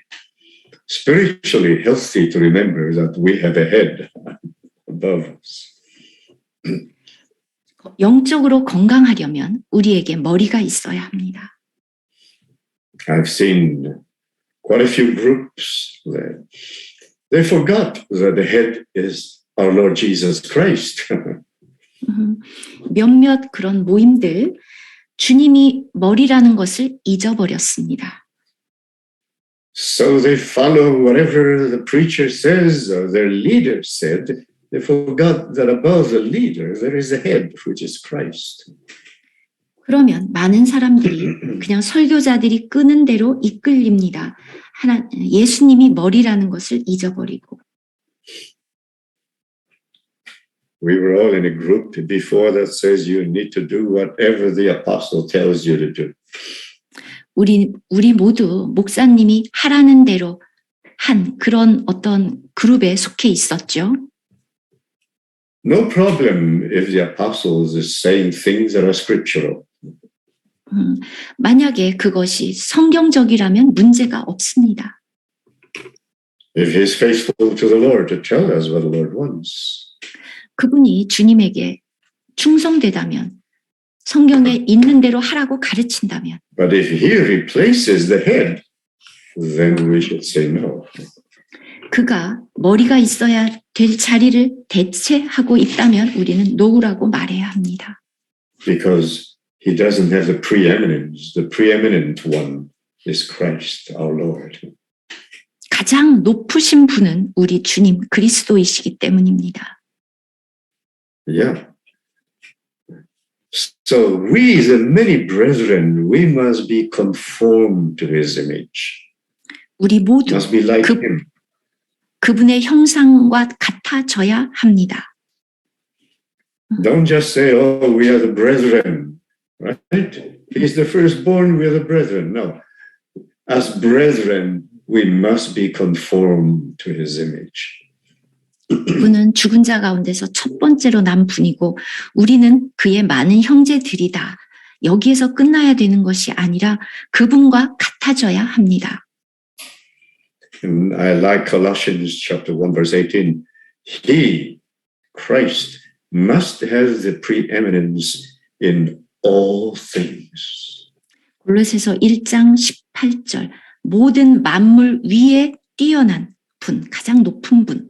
spiritually healthy to remember that we have a head above us. 영적으로 건강하려면 우리에게 머리가 있어야 합니다. I've seen quite a few groups that they forgot that the head is our Lord Jesus Christ. 몇몇 그런 모임들, 주님이 머리라는 것을 잊어버렸습니다. So they follow whatever the preacher says or their leader said. They forgot that above the leader there is a head, which is Christ. 그러면 많은 사람들이 그냥 설교자들이 끄는 대로 이끌립니다. 예수님이 머리라는 것을 잊어버리고. We were all in a group before that says you need to do whatever the apostle tells you to do. 우리 모두 목사님이 하라는 대로 한 그런 어떤 그룹에 속해 있었죠. No problem if the apostles is saying things that are scriptural. 만약에 그것이 성경적이라면 문제가 없습니다. If he's faithful to the Lord to tell us what the Lord wants. 그분이 주님에게 충성되다면 성경에 있는 대로 하라고 가르친다면 But if he replaces the head, then we should say no. 그가 머리가 있어야 될 자리를 대체하고 있다면 우리는 노우라고 말해야 합니다. Because he doesn't have the preeminence. The preeminent one is Christ, our Lord. 가장 높으신 분은 우리 주님 그리스도이시기 때문입니다. Yeah. So we, the many brethren, we must be conformed to his image. 우리 모두 Must be like him. 그분의 형상과 같아져야 합니다. Don't just say, oh, we are the brethren, right? He's the firstborn, we are the brethren. No. As brethren, we must be conformed to his image. 그분은 죽은 자 가운데서 첫 번째로 난 분이고 우리는 그의 많은 형제들이다. 여기에서 끝나야 되는 것이 아니라 그분과 같아져야 합니다. And I like Colossians chapter 1, verse 18. He, Christ, must have the preeminence in all things. 골로새서 1장 18절 모든 만물 위에 뛰어난 분, 가장 높은 분.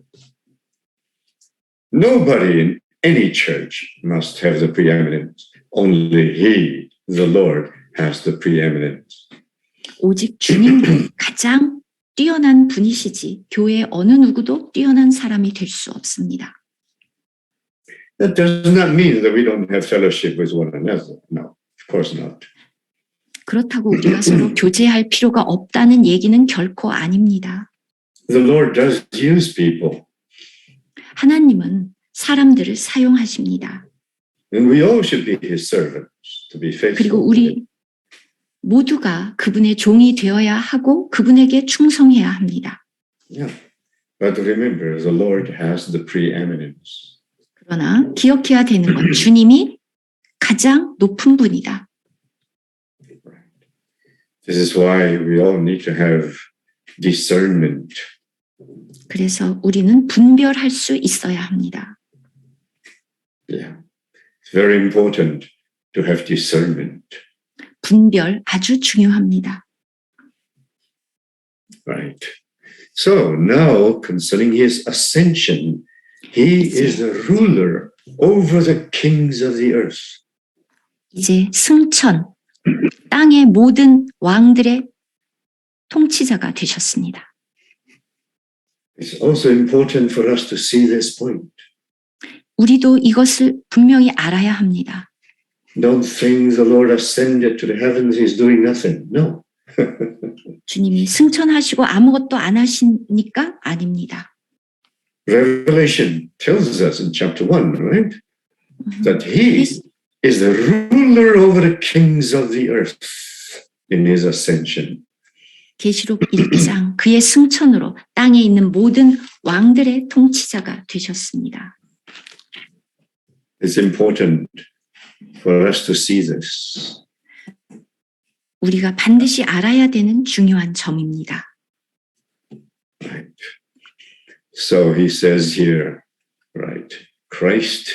Nobody in any church must have the preeminence. Only He, the Lord, has the preeminence. 오직 주님만 가장 뛰어난 분이시지 교회 어느 누구도 뛰어난 사람이 될 수 없습니다. That does not mean that we don't have fellowship with one another. No, of course not. 그렇다고 우리가 서로 교제할 필요가 없다는 얘기는 결코 아닙니다. The Lord does use people, 하나님은 사람들을 사용하십니다. and we all should be His servants to be faithful. 그리고 우리 모두가 그분의 종이 되어야 하고 그분에게 충성해야 합니다. Yeah, but remember, the Lord has the preeminence. 그러나 기억해야 되는 건 주님이 가장 높은 분이다. This is why we all need to have discernment. 그래서 우리는 분별할 수 있어야 합니다. Yeah, it's very important to have discernment. 분별 아주 중요합니다. Right. So now concerning His ascension, He is the ruler over the kings of the earth. 이제 승천, 땅의 모든 왕들의 통치자가 되셨습니다. It's also important for us to see this point. 우리도 이것을 분명히 알아야 합니다. Don't think the Lord ascended to the heavens, He's doing nothing. No. 주님이 승천하시고 아무것도 안 하시니까 아닙니다. Revelation tells us in chapter 1, right? That He is the ruler over the kings of the earth in His ascension. 계시록 1장 그의 승천으로 땅에 있는 모든 왕들의 통치자가 되셨습니다. It's important for us to see this. 우리가 반드시 알아야 되는 중요한 점입니다. Right. So he says here, right, Christ,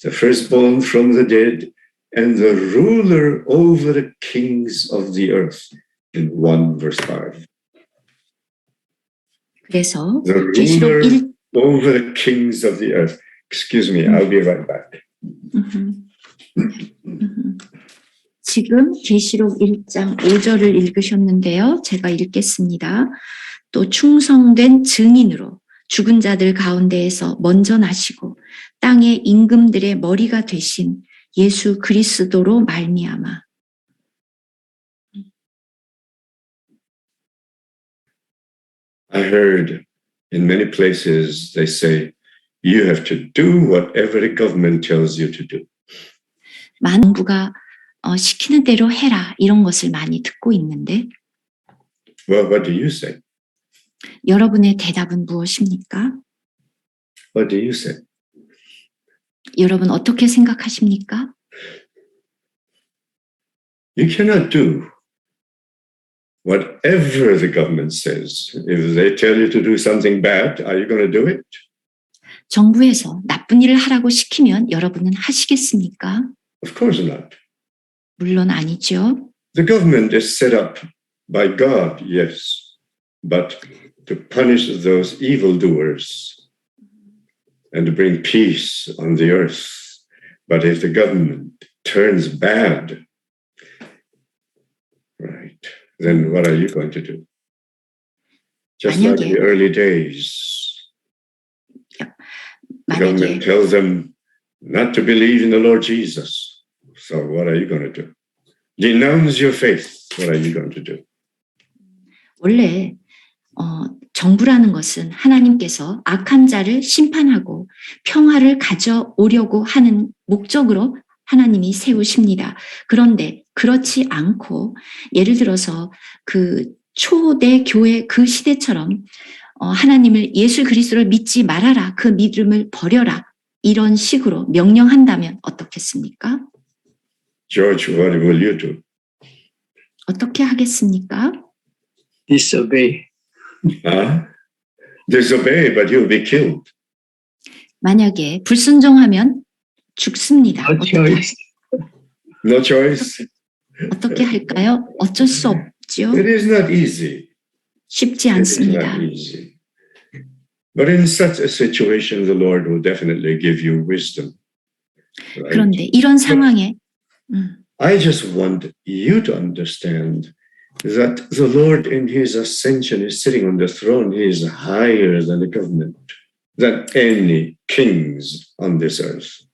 the firstborn from the dead, and the ruler over the kings of the earth. In 1 verse 5. 그래서 The 계시록 ruler 1 over the kings of the earth. Excuse me, I'll be right back. 지금 계시록 1장 5절을 읽으셨는데요. 제가 읽겠습니다. 또 충성된 증인으로 죽은 자들 가운데에서 먼저 나시고 땅의 임금들의 머리가 되신 예수 그리스도로 말미암아. I heard in many places they say, you have to do whatever the government tells you to do. 정부가 시키는 대로 해라 이런 것을 많이 듣고 있는데 Well, what do you say? 여러분의 대답은 무엇입니까? What do you say? 여러분 어떻게 생각하십니까? You cannot do whatever the government says. If they tell you to do something bad, are you going to do it? 정부에서 나쁜 일을 하라고 시키면 여러분은 하시겠습니까? Of course not. 물론 아니죠. The government is set up by God, yes, but to punish those evildoers and to bring peace on the earth. But if the government turns bad, right, then what are you going to do? Just like the early days, the government tells them not to believe in the Lord Jesus. So what are you going to do? Denounce your faith. What are you going to do? 원래 정부라는 것은 하나님께서 악한 자를 심판하고 평화를 가져오려고 하는 목적으로 하나님이 세우십니다. 그런데 그렇지 않고 예를 들어서 그 초대 교회 그 시대처럼 하나님을 예수 그리스도를 믿지 말아라. 그 믿음을 버려라. 이런 식으로 명령한다면 어떻겠습니까? George, what will you do? 어떻게 하겠습니까? Disobey. Huh? Disobey, but you'll be killed. 만약에 불순종하면 죽습니다. No choice. No choice. 어떻게 할까요? 어쩔 수 없죠. It is not easy. 쉽지 It is 않습니다. not easy. But in such a situation, the Lord will definitely give you wisdom. Right? 그런데 이런 상황에 I just want you to understand that the Lord in his ascension is sitting on the throne. He is higher than the government, than any kings on this earth.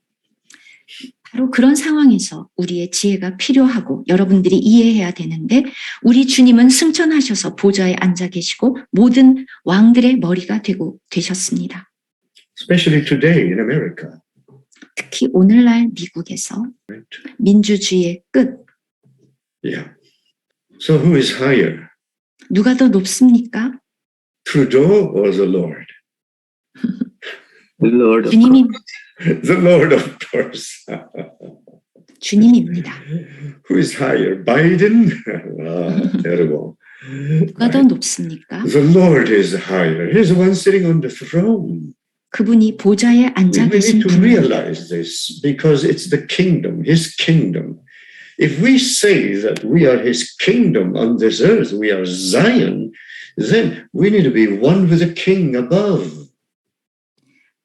바로 그런 상황에서 우리의 지혜가 필요하고 여러분들이 이해해야 되는데 우리 주님은 승천하셔서 보좌에 앉아 계시고 모든 왕들의 머리가 되셨습니다. Especially today in America. 특히 오늘날 미국에서 민주주의의 끝, Yeah. So who is higher? 누가 더 높습니까? Trudeau or the Lord? The Lord of 주님이, The Lord, of course. 주님입니다. Who is higher? Biden? Terrible. 누가 더 높습니까? The Lord is higher. He's the one sitting on the throne. 그분이 보좌에 앉아 We 계신 need to 분입니다. realize this because it's the kingdom, his kingdom. If we say that we are his kingdom on this earth, we are Zion, then we need to be one with the king above.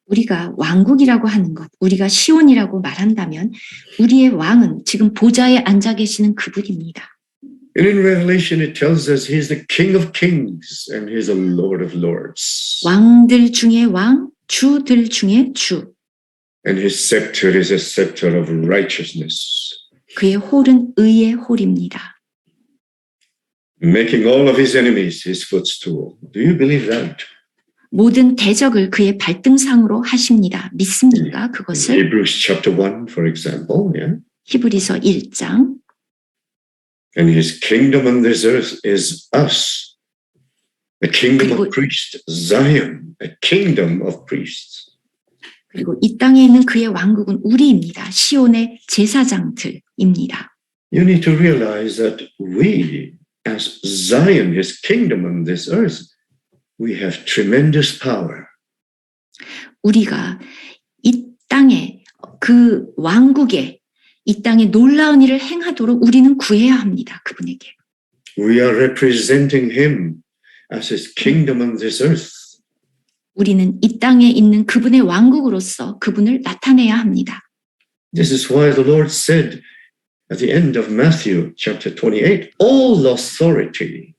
우리가 왕국이라고 하는 것, 우리가 시온이라고 말한다면 우리의 왕은 지금 보좌에 앉아 계시는 그분입니다. And in Revelation, it tells us he's the king of kings and he's the Lord of lords. 왕들 중에 왕, 주들 중에 주. And his scepter is a scepter of righteousness, 그의 홀은 의의 홀입니다. making all of his enemies his footstool. Do you believe that? 모든 대적을 그의 발등상으로 하십니다. 믿습니까? In 그것을 Hebrews chapter 1, for example, yeah? 히브리서 1장. And his kingdom on this earth is us, a kingdom of 그리고- priests, Zion, a kingdom of priests. 그리고 이 땅에 있는 그의 왕국은 우리입니다. 시온의 제사장들입니다. You need to realize that we, as Zion, his kingdom on this earth, we have tremendous power. 우리가 이 땅에 그 왕국에 이 땅에 놀라운 일을 행하도록 우리는 구해야 합니다. 그분에게. We are representing him as his kingdom on this earth. 우리는 이 땅에 있는 그분의 왕국으로서 그분을 나타내야 합니다. This is why the Lord said at the end of Matthew chapter 28, all authority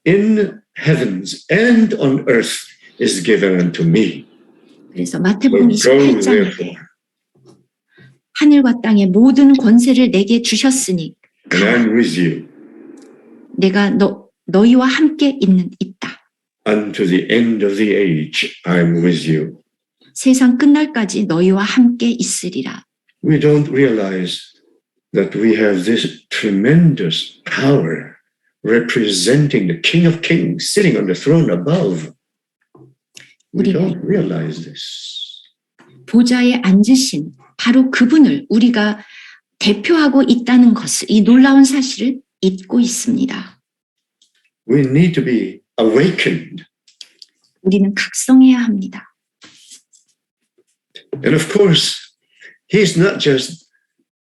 in heavens and on earth is given unto me. 그래서 마태복음 So go 28장에 therefore, 하늘과 땅의 모든 권세를 내게 주셨으니 and I'm with you 내가 너희와 함께 있다. unto the end of the age. I'm with you. 세상 끝날까지 너희와 함께 있으리라. We don't realize that we have this tremendous power representing the King of Kings sitting on the throne above. We don't realize this. 보좌에 앉으신 바로 그분을 우리가 대표하고 있다는 것을, 이 놀라운 사실을 잊고 있습니다. We need to be awakened. 우리는 각성해야 합니다. And of course, he's not just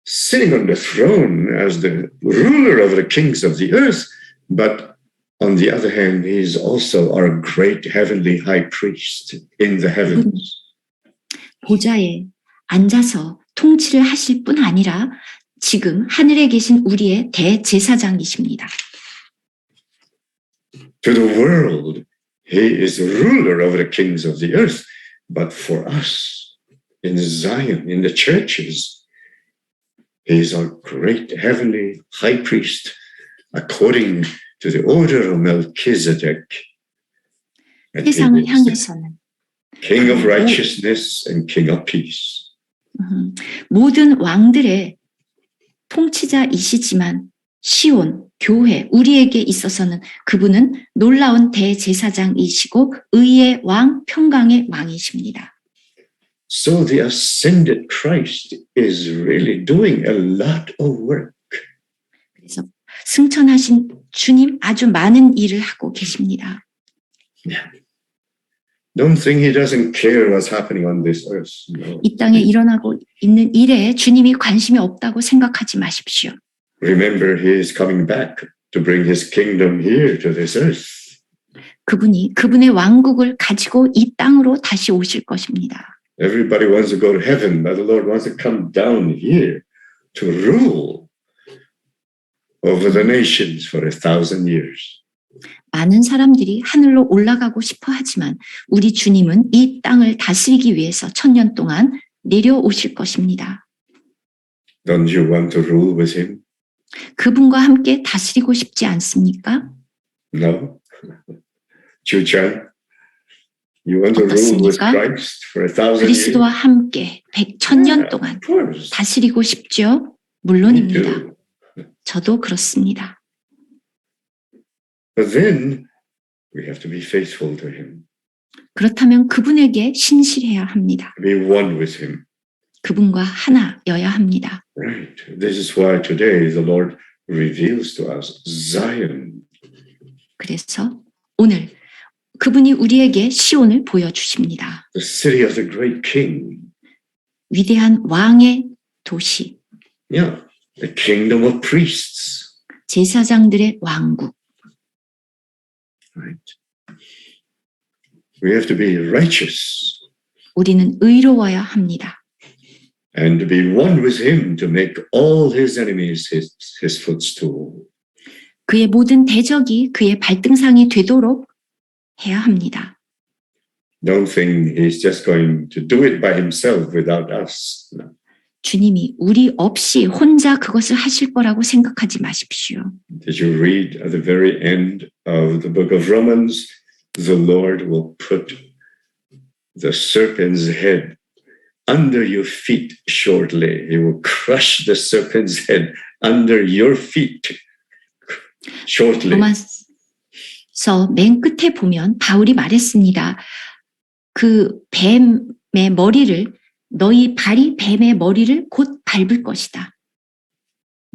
sitting on the throne as the ruler of the kings of the earth, but on the other hand, he's also our great heavenly high priest in the heavens. 보좌에 앉아서 통치를 하실 뿐 아니라 지금 하늘에 계신 우리의 대제사장이십니다. To the world, he is ruler over the kings of the earth, but for us in Zion, in the churches, he is our great heavenly high priest according to the order of Melchizedek. And he 세상을 is 향해서는 King of righteousness and King of peace. 모든 왕들의 통치자이시지만 시온, 교회, 우리에게 있어서는 그분은 놀라운 대제사장이시고 의의 왕, 평강의 왕이십니다. So the ascended Christ is really doing a lot of work. 그래서 승천하신 주님 아주 많은 일을 하고 계십니다. Don't think he doesn't care what's happening on this earth. No. 이 땅에 일어나고 있는 일에 주님이 관심이 없다고 생각하지 마십시오. Remember, he is coming back to bring his kingdom here to this earth. 그분이 그분의 왕국을 가지고 이 땅으로 다시 오실 것입니다. Everybody wants to go to heaven, but the Lord wants to come down here to rule over the nations for 1,000 years. 많은 사람들이 하늘로 올라가고 싶어 하지만 우리 주님은 이 땅을 다스리기 위해서 1000년 동안 내려오실 것입니다. Don't you want to rule with him? 그분과 함께 다스리고 싶지 않습니까? No. Chuchan, you want to rule with 어떻습니까? Christ for 1,000 years? 그리스도와 함께 1000년 동안 Of course. 다스리고 싶죠? Me 물론입니다. too. 저도 그렇습니다. But then we have to be faithful to him, 그렇다면 그분에게 신실해야 합니다. be one with him. 그분과 하나여야 합니다. Right. This is why today the Lord reveals to us Zion. 그래서 오늘 그분이 우리에게 시온을 보여주십니다. The city of the great king. 위대한 왕의 도시, Yeah. The kingdom of priests. 제사장들의 왕국. Right. We have to be righteous 우리는 의로워야 합니다. and to be one with him to make all his enemies his footstool. 그의 모든 대적이 그의 발등상이 되도록 해야 합니다. Don't think he's just going to do it by himself without us. No. 주님이 우리 없이 혼자 그것을 하실 거라고 생각하지 마십시오. Did you read at the very end of the book of Romans? The Lord will put the serpent's head under your feet shortly. He will crush the serpent's head under your feet shortly. 로마서 맨 끝에 보면 바울이 말했습니다. 그 뱀의 머리를 너희 발이 뱀의 머리를 곧 밟을 것이다.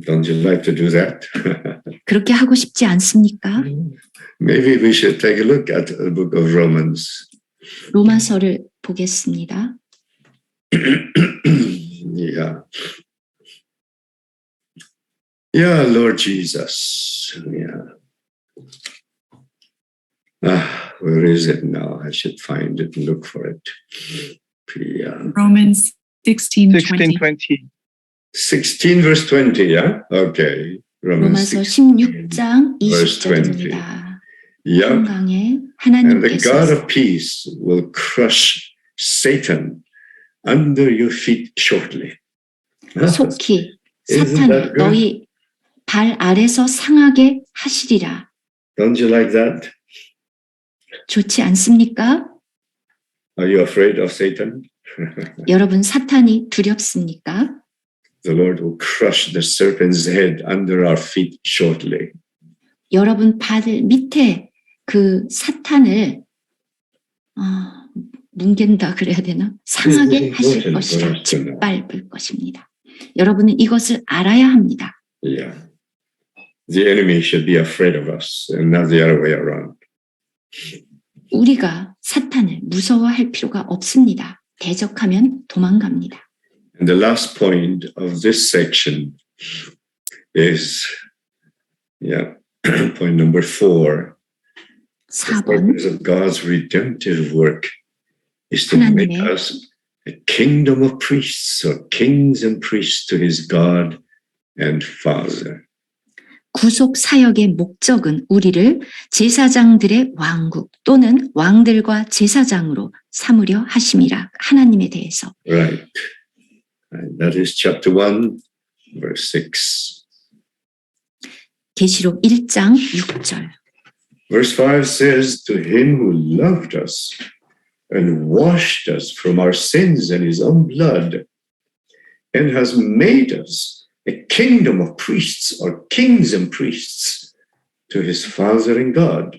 Don't you like to do that? 그렇게 하고 싶지 않습니까? Maybe we should take a look at the book of Romans. 로마서를 보겠습니다. Yeah. Yeah, Lord Jesus. Yeah. Where is it now? I should find it and look for it. Yeah. Romans 16:20. 16:20. 16 verse 20, yeah? Okay. Romans 로마서 16. 16장 verse 20절입니다. Yeah. 평강의 And the God 하나님께서 of peace will crush Satan under your feet shortly. 속히 Isn't that 사탄을 good? 너희 발 아래서 상하게 하시리라. Don't you like that? 좋지 않습니까? Are you afraid of Satan? 여러분 사탄이 두렵습니까? The Lord will crush the serpent's head under our feet shortly. 여러분 발 밑에 그 사탄을 뭉갠다 그래야 되나? 상하게 하실 것이라 짓밟을 것입니다. 여러분은 이것을 알아야 합니다. Yeah. The enemy should be afraid of us and not the other way around. 우리가 사탄을 무서워할 필요가 없습니다. 대적하면 도망갑니다. And the last point of this section is, point number 4. The 4번 purpose of God's redemptive work is to make 하나님의 us a kingdom of priests or kings and priests to his God and Father. 구속 사역의 목적은 우리를 제사장들의 왕국 또는 왕들과 제사장으로 삼으려 하심이라. 하나님에 대해서. Right. And that is chapter 1, verse 6. 계시록 1장 6절. Verse 5 says, to him who loved us and washed us from our sins in his own blood and has made us a kingdom of priests or kings and priests to his Father and God.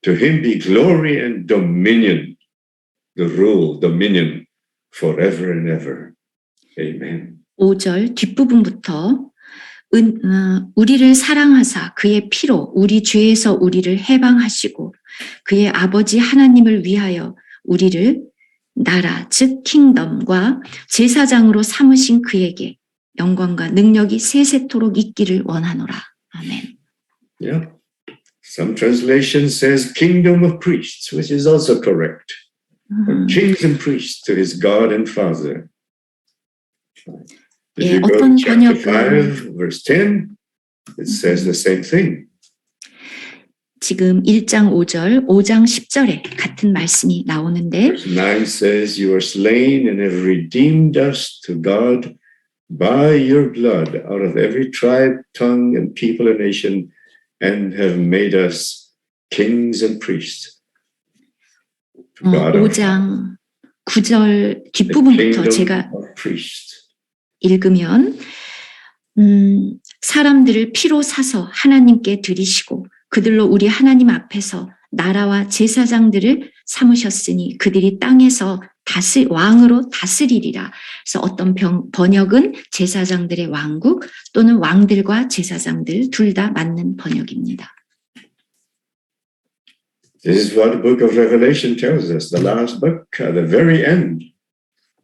To him be glory and dominion, the rule, dominion forever and ever. Amen. 5절 뒷부분부터 우리를 사랑하사 그의 피로 우리 죄에서 우리를 해방하시고 그의 아버지 하나님을 위하여 우리를 나라 즉 킹덤과 제사장으로 삼으신 그에게 영광과 능력이 세세토록 있기를 원하노라. 아멘. Yeah. Some translation says kingdom of priests, which is also correct. Or kings and priests to his God and Father. If you go to chapter 5, verse 10, it says the same thing. 지금 1장 5절, 5장 10절에 같은 말씀이 나오는데 Verse 9 says, you are slain and have redeemed us to God by your blood out of every tribe, tongue, and people and nation, and have made us kings and priests. To God our Father. 5장 9절 The 뒷부분부터 kingdom 제가 of priests. 읽으면 사람들을 피로 사서 하나님께 드리시고 그들로 우리 하나님 앞에서 나라와 제사장들을 삼으셨으니 그들이 땅에서 왕으로 다스리리라. 그래서 어떤 번역은 제사장들의 왕국 또는 왕들과 제사장들 둘 다 맞는 번역입니다. This is what the book of Revelation tells us, the last book, at the very end.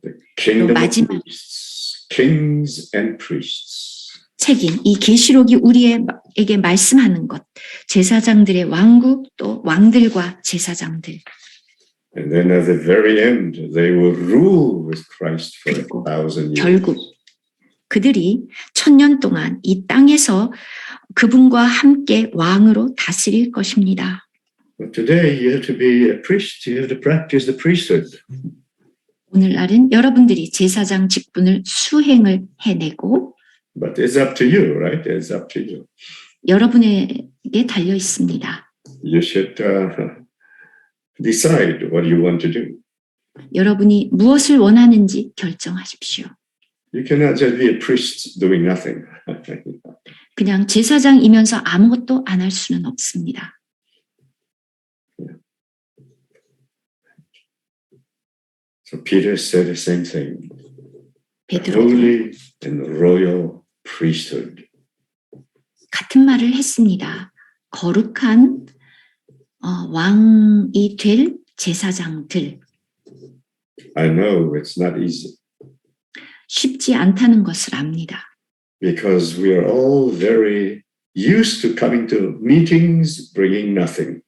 The kingdom of priests, kings and priests. 책인 이 계시록이 우리에게 말씀하는 것, 제사장들의 왕국 또 왕들과 제사장들. And then at the very end, they will rule with Christ for 1,000 years. 결국 그들이 1000년 동안 이 땅에서 그분과 함께 왕으로 다스릴 것입니다. But today you have to be a priest, you have to practice the priesthood. 오늘날은 여러분들이 제사장 직분을 수행을 해내고 But it's up to you, right? It's up to you. 여러분에게 달려 있습니다. You should decide what you want to do. 여러분이 무엇을 원하는지 결정하십시오. You cannot just be a priest doing nothing. 그냥 제사장이면서 아무것도 안 할 수는 없습니다. So Peter said the same thing. 베드로도 Holy and royal priesthood. 같은 말을 했습니다. 거룩한 왕이 될 제사장들. I know it's not easy 쉽지 않다는 것을 압니다. because we are all very used to coming to meetings bringing nothing.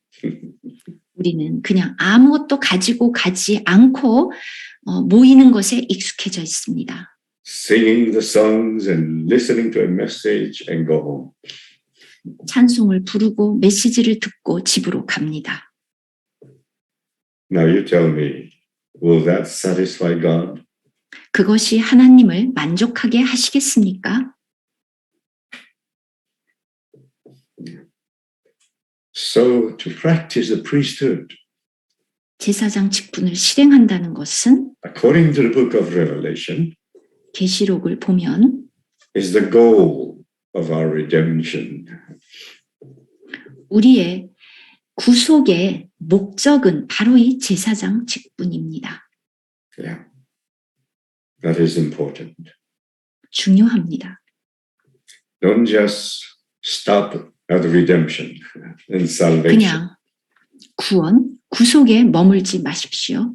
우리는 그냥 아무것도 가지고 가지 않고 모이는 것에 익숙해져 있습니다. Singing the songs and listening to a message and go home. 찬송을 부르고 메시지를 듣고 집으로 갑니다. Now you tell me, will that satisfy God? 그것이 하나님을 만족하게 하시겠습니까? So to practice the priesthood, 제사장 직분을 실행한다는 것은 according to the book of Revelation, 계시록을 보면 is the goal of our redemption. 우리의 구속의 목적은 바로 이 제사장 직분입니다. Yeah, that is important. 중요합니다. Don't just stop at redemption and salvation. 그냥 구원, 구속에 머물지 마십시오.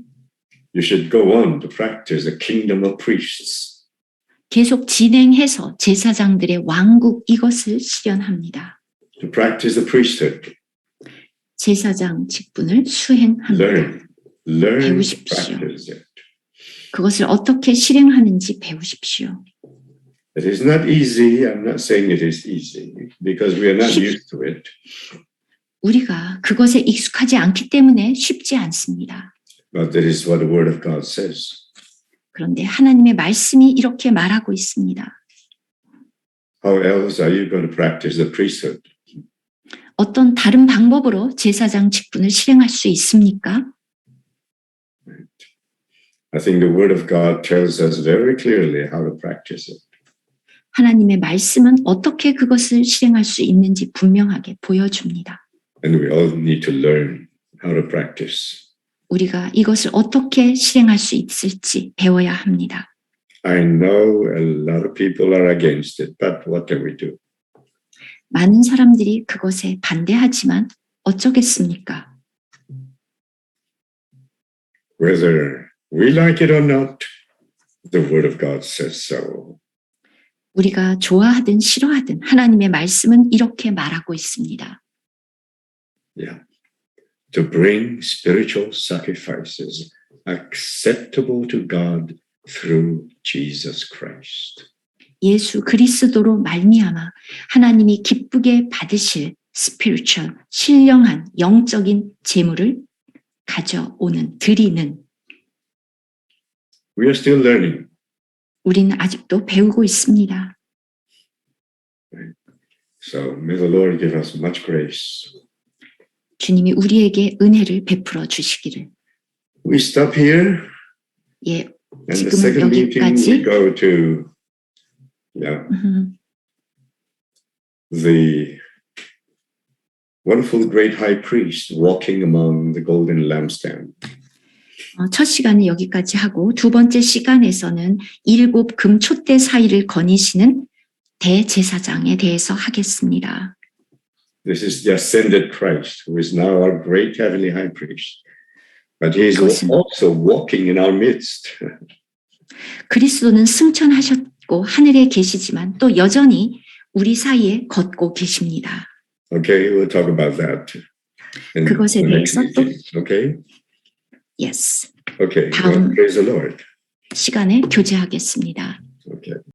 You should go on to practice the kingdom of priests. 계속 진행해서 제사장들의 왕국 이것을 실현합니다. To practice the priesthood. 제사장 직분을 수행합니다. Learn to 배우십시오. practice it. 그것을 어떻게 실행하는지 배우십시오. It is not easy. I'm not saying it is easy because we are not used to it. 우리가 그것에 익숙하지 않기 때문에 쉽지 않습니다. But that is what the Word of God says. 그런데 하나님의 말씀이 이렇게 말하고 있습니다. How else are you going to practice the priesthood? 어떤 다른 방법으로 제사장 직분을 실행할 수 있습니까? I think the Word of God tells us very clearly how to practice it. 하나님의 말씀은 어떻게 그것을 실행할 수 있는지 분명하게 보여줍니다. And we all need to learn how to practice. 우리가 이것을 어떻게 실행할 수 있을지 배워야 합니다. I know a lot of people are against it, but what can we do? 많은 사람들이 그것에 반대하지만 어쩌겠습니까? Whether we like it or not, the Word of God says so. 우리가 좋아하든 싫어하든 하나님의 말씀은 이렇게 말하고 있습니다. Yeah. To bring spiritual sacrifices acceptable to God through Jesus Christ. 예수 그리스도로 말미암아 하나님이 기쁘게 받으실 spiritual, 신령한 영적인 제물을 가져오는, 드리는. We are still learning. 우리는 아직도 배우고 있습니다. So may the Lord give us much grace. 주님이 우리에게 은혜를 베풀어 주시기를. We stop here. 예, And the 지금은 second meeting 여기까지. we go to the wonderful great high priest walking among the golden lampstand. 첫 시간은 여기까지 하고 두 번째 시간에서는 7 금 촛대 사이를 거니시는 대제사장에 대해서 하겠습니다. This is the ascended Christ, who is now our great heavenly high priest. But he is 그것은- also walking in our midst. 그리스도는 승천하셨고 하늘에 계시지만 또 여전히 우리 사이에 걷고 계십니다. Okay, we'll talk about that in 그것에 the next 대해서 또- meeting. Okay? Yes. Okay, 다음- well, praise the Lord. 시간에 교제하겠습니다. Okay.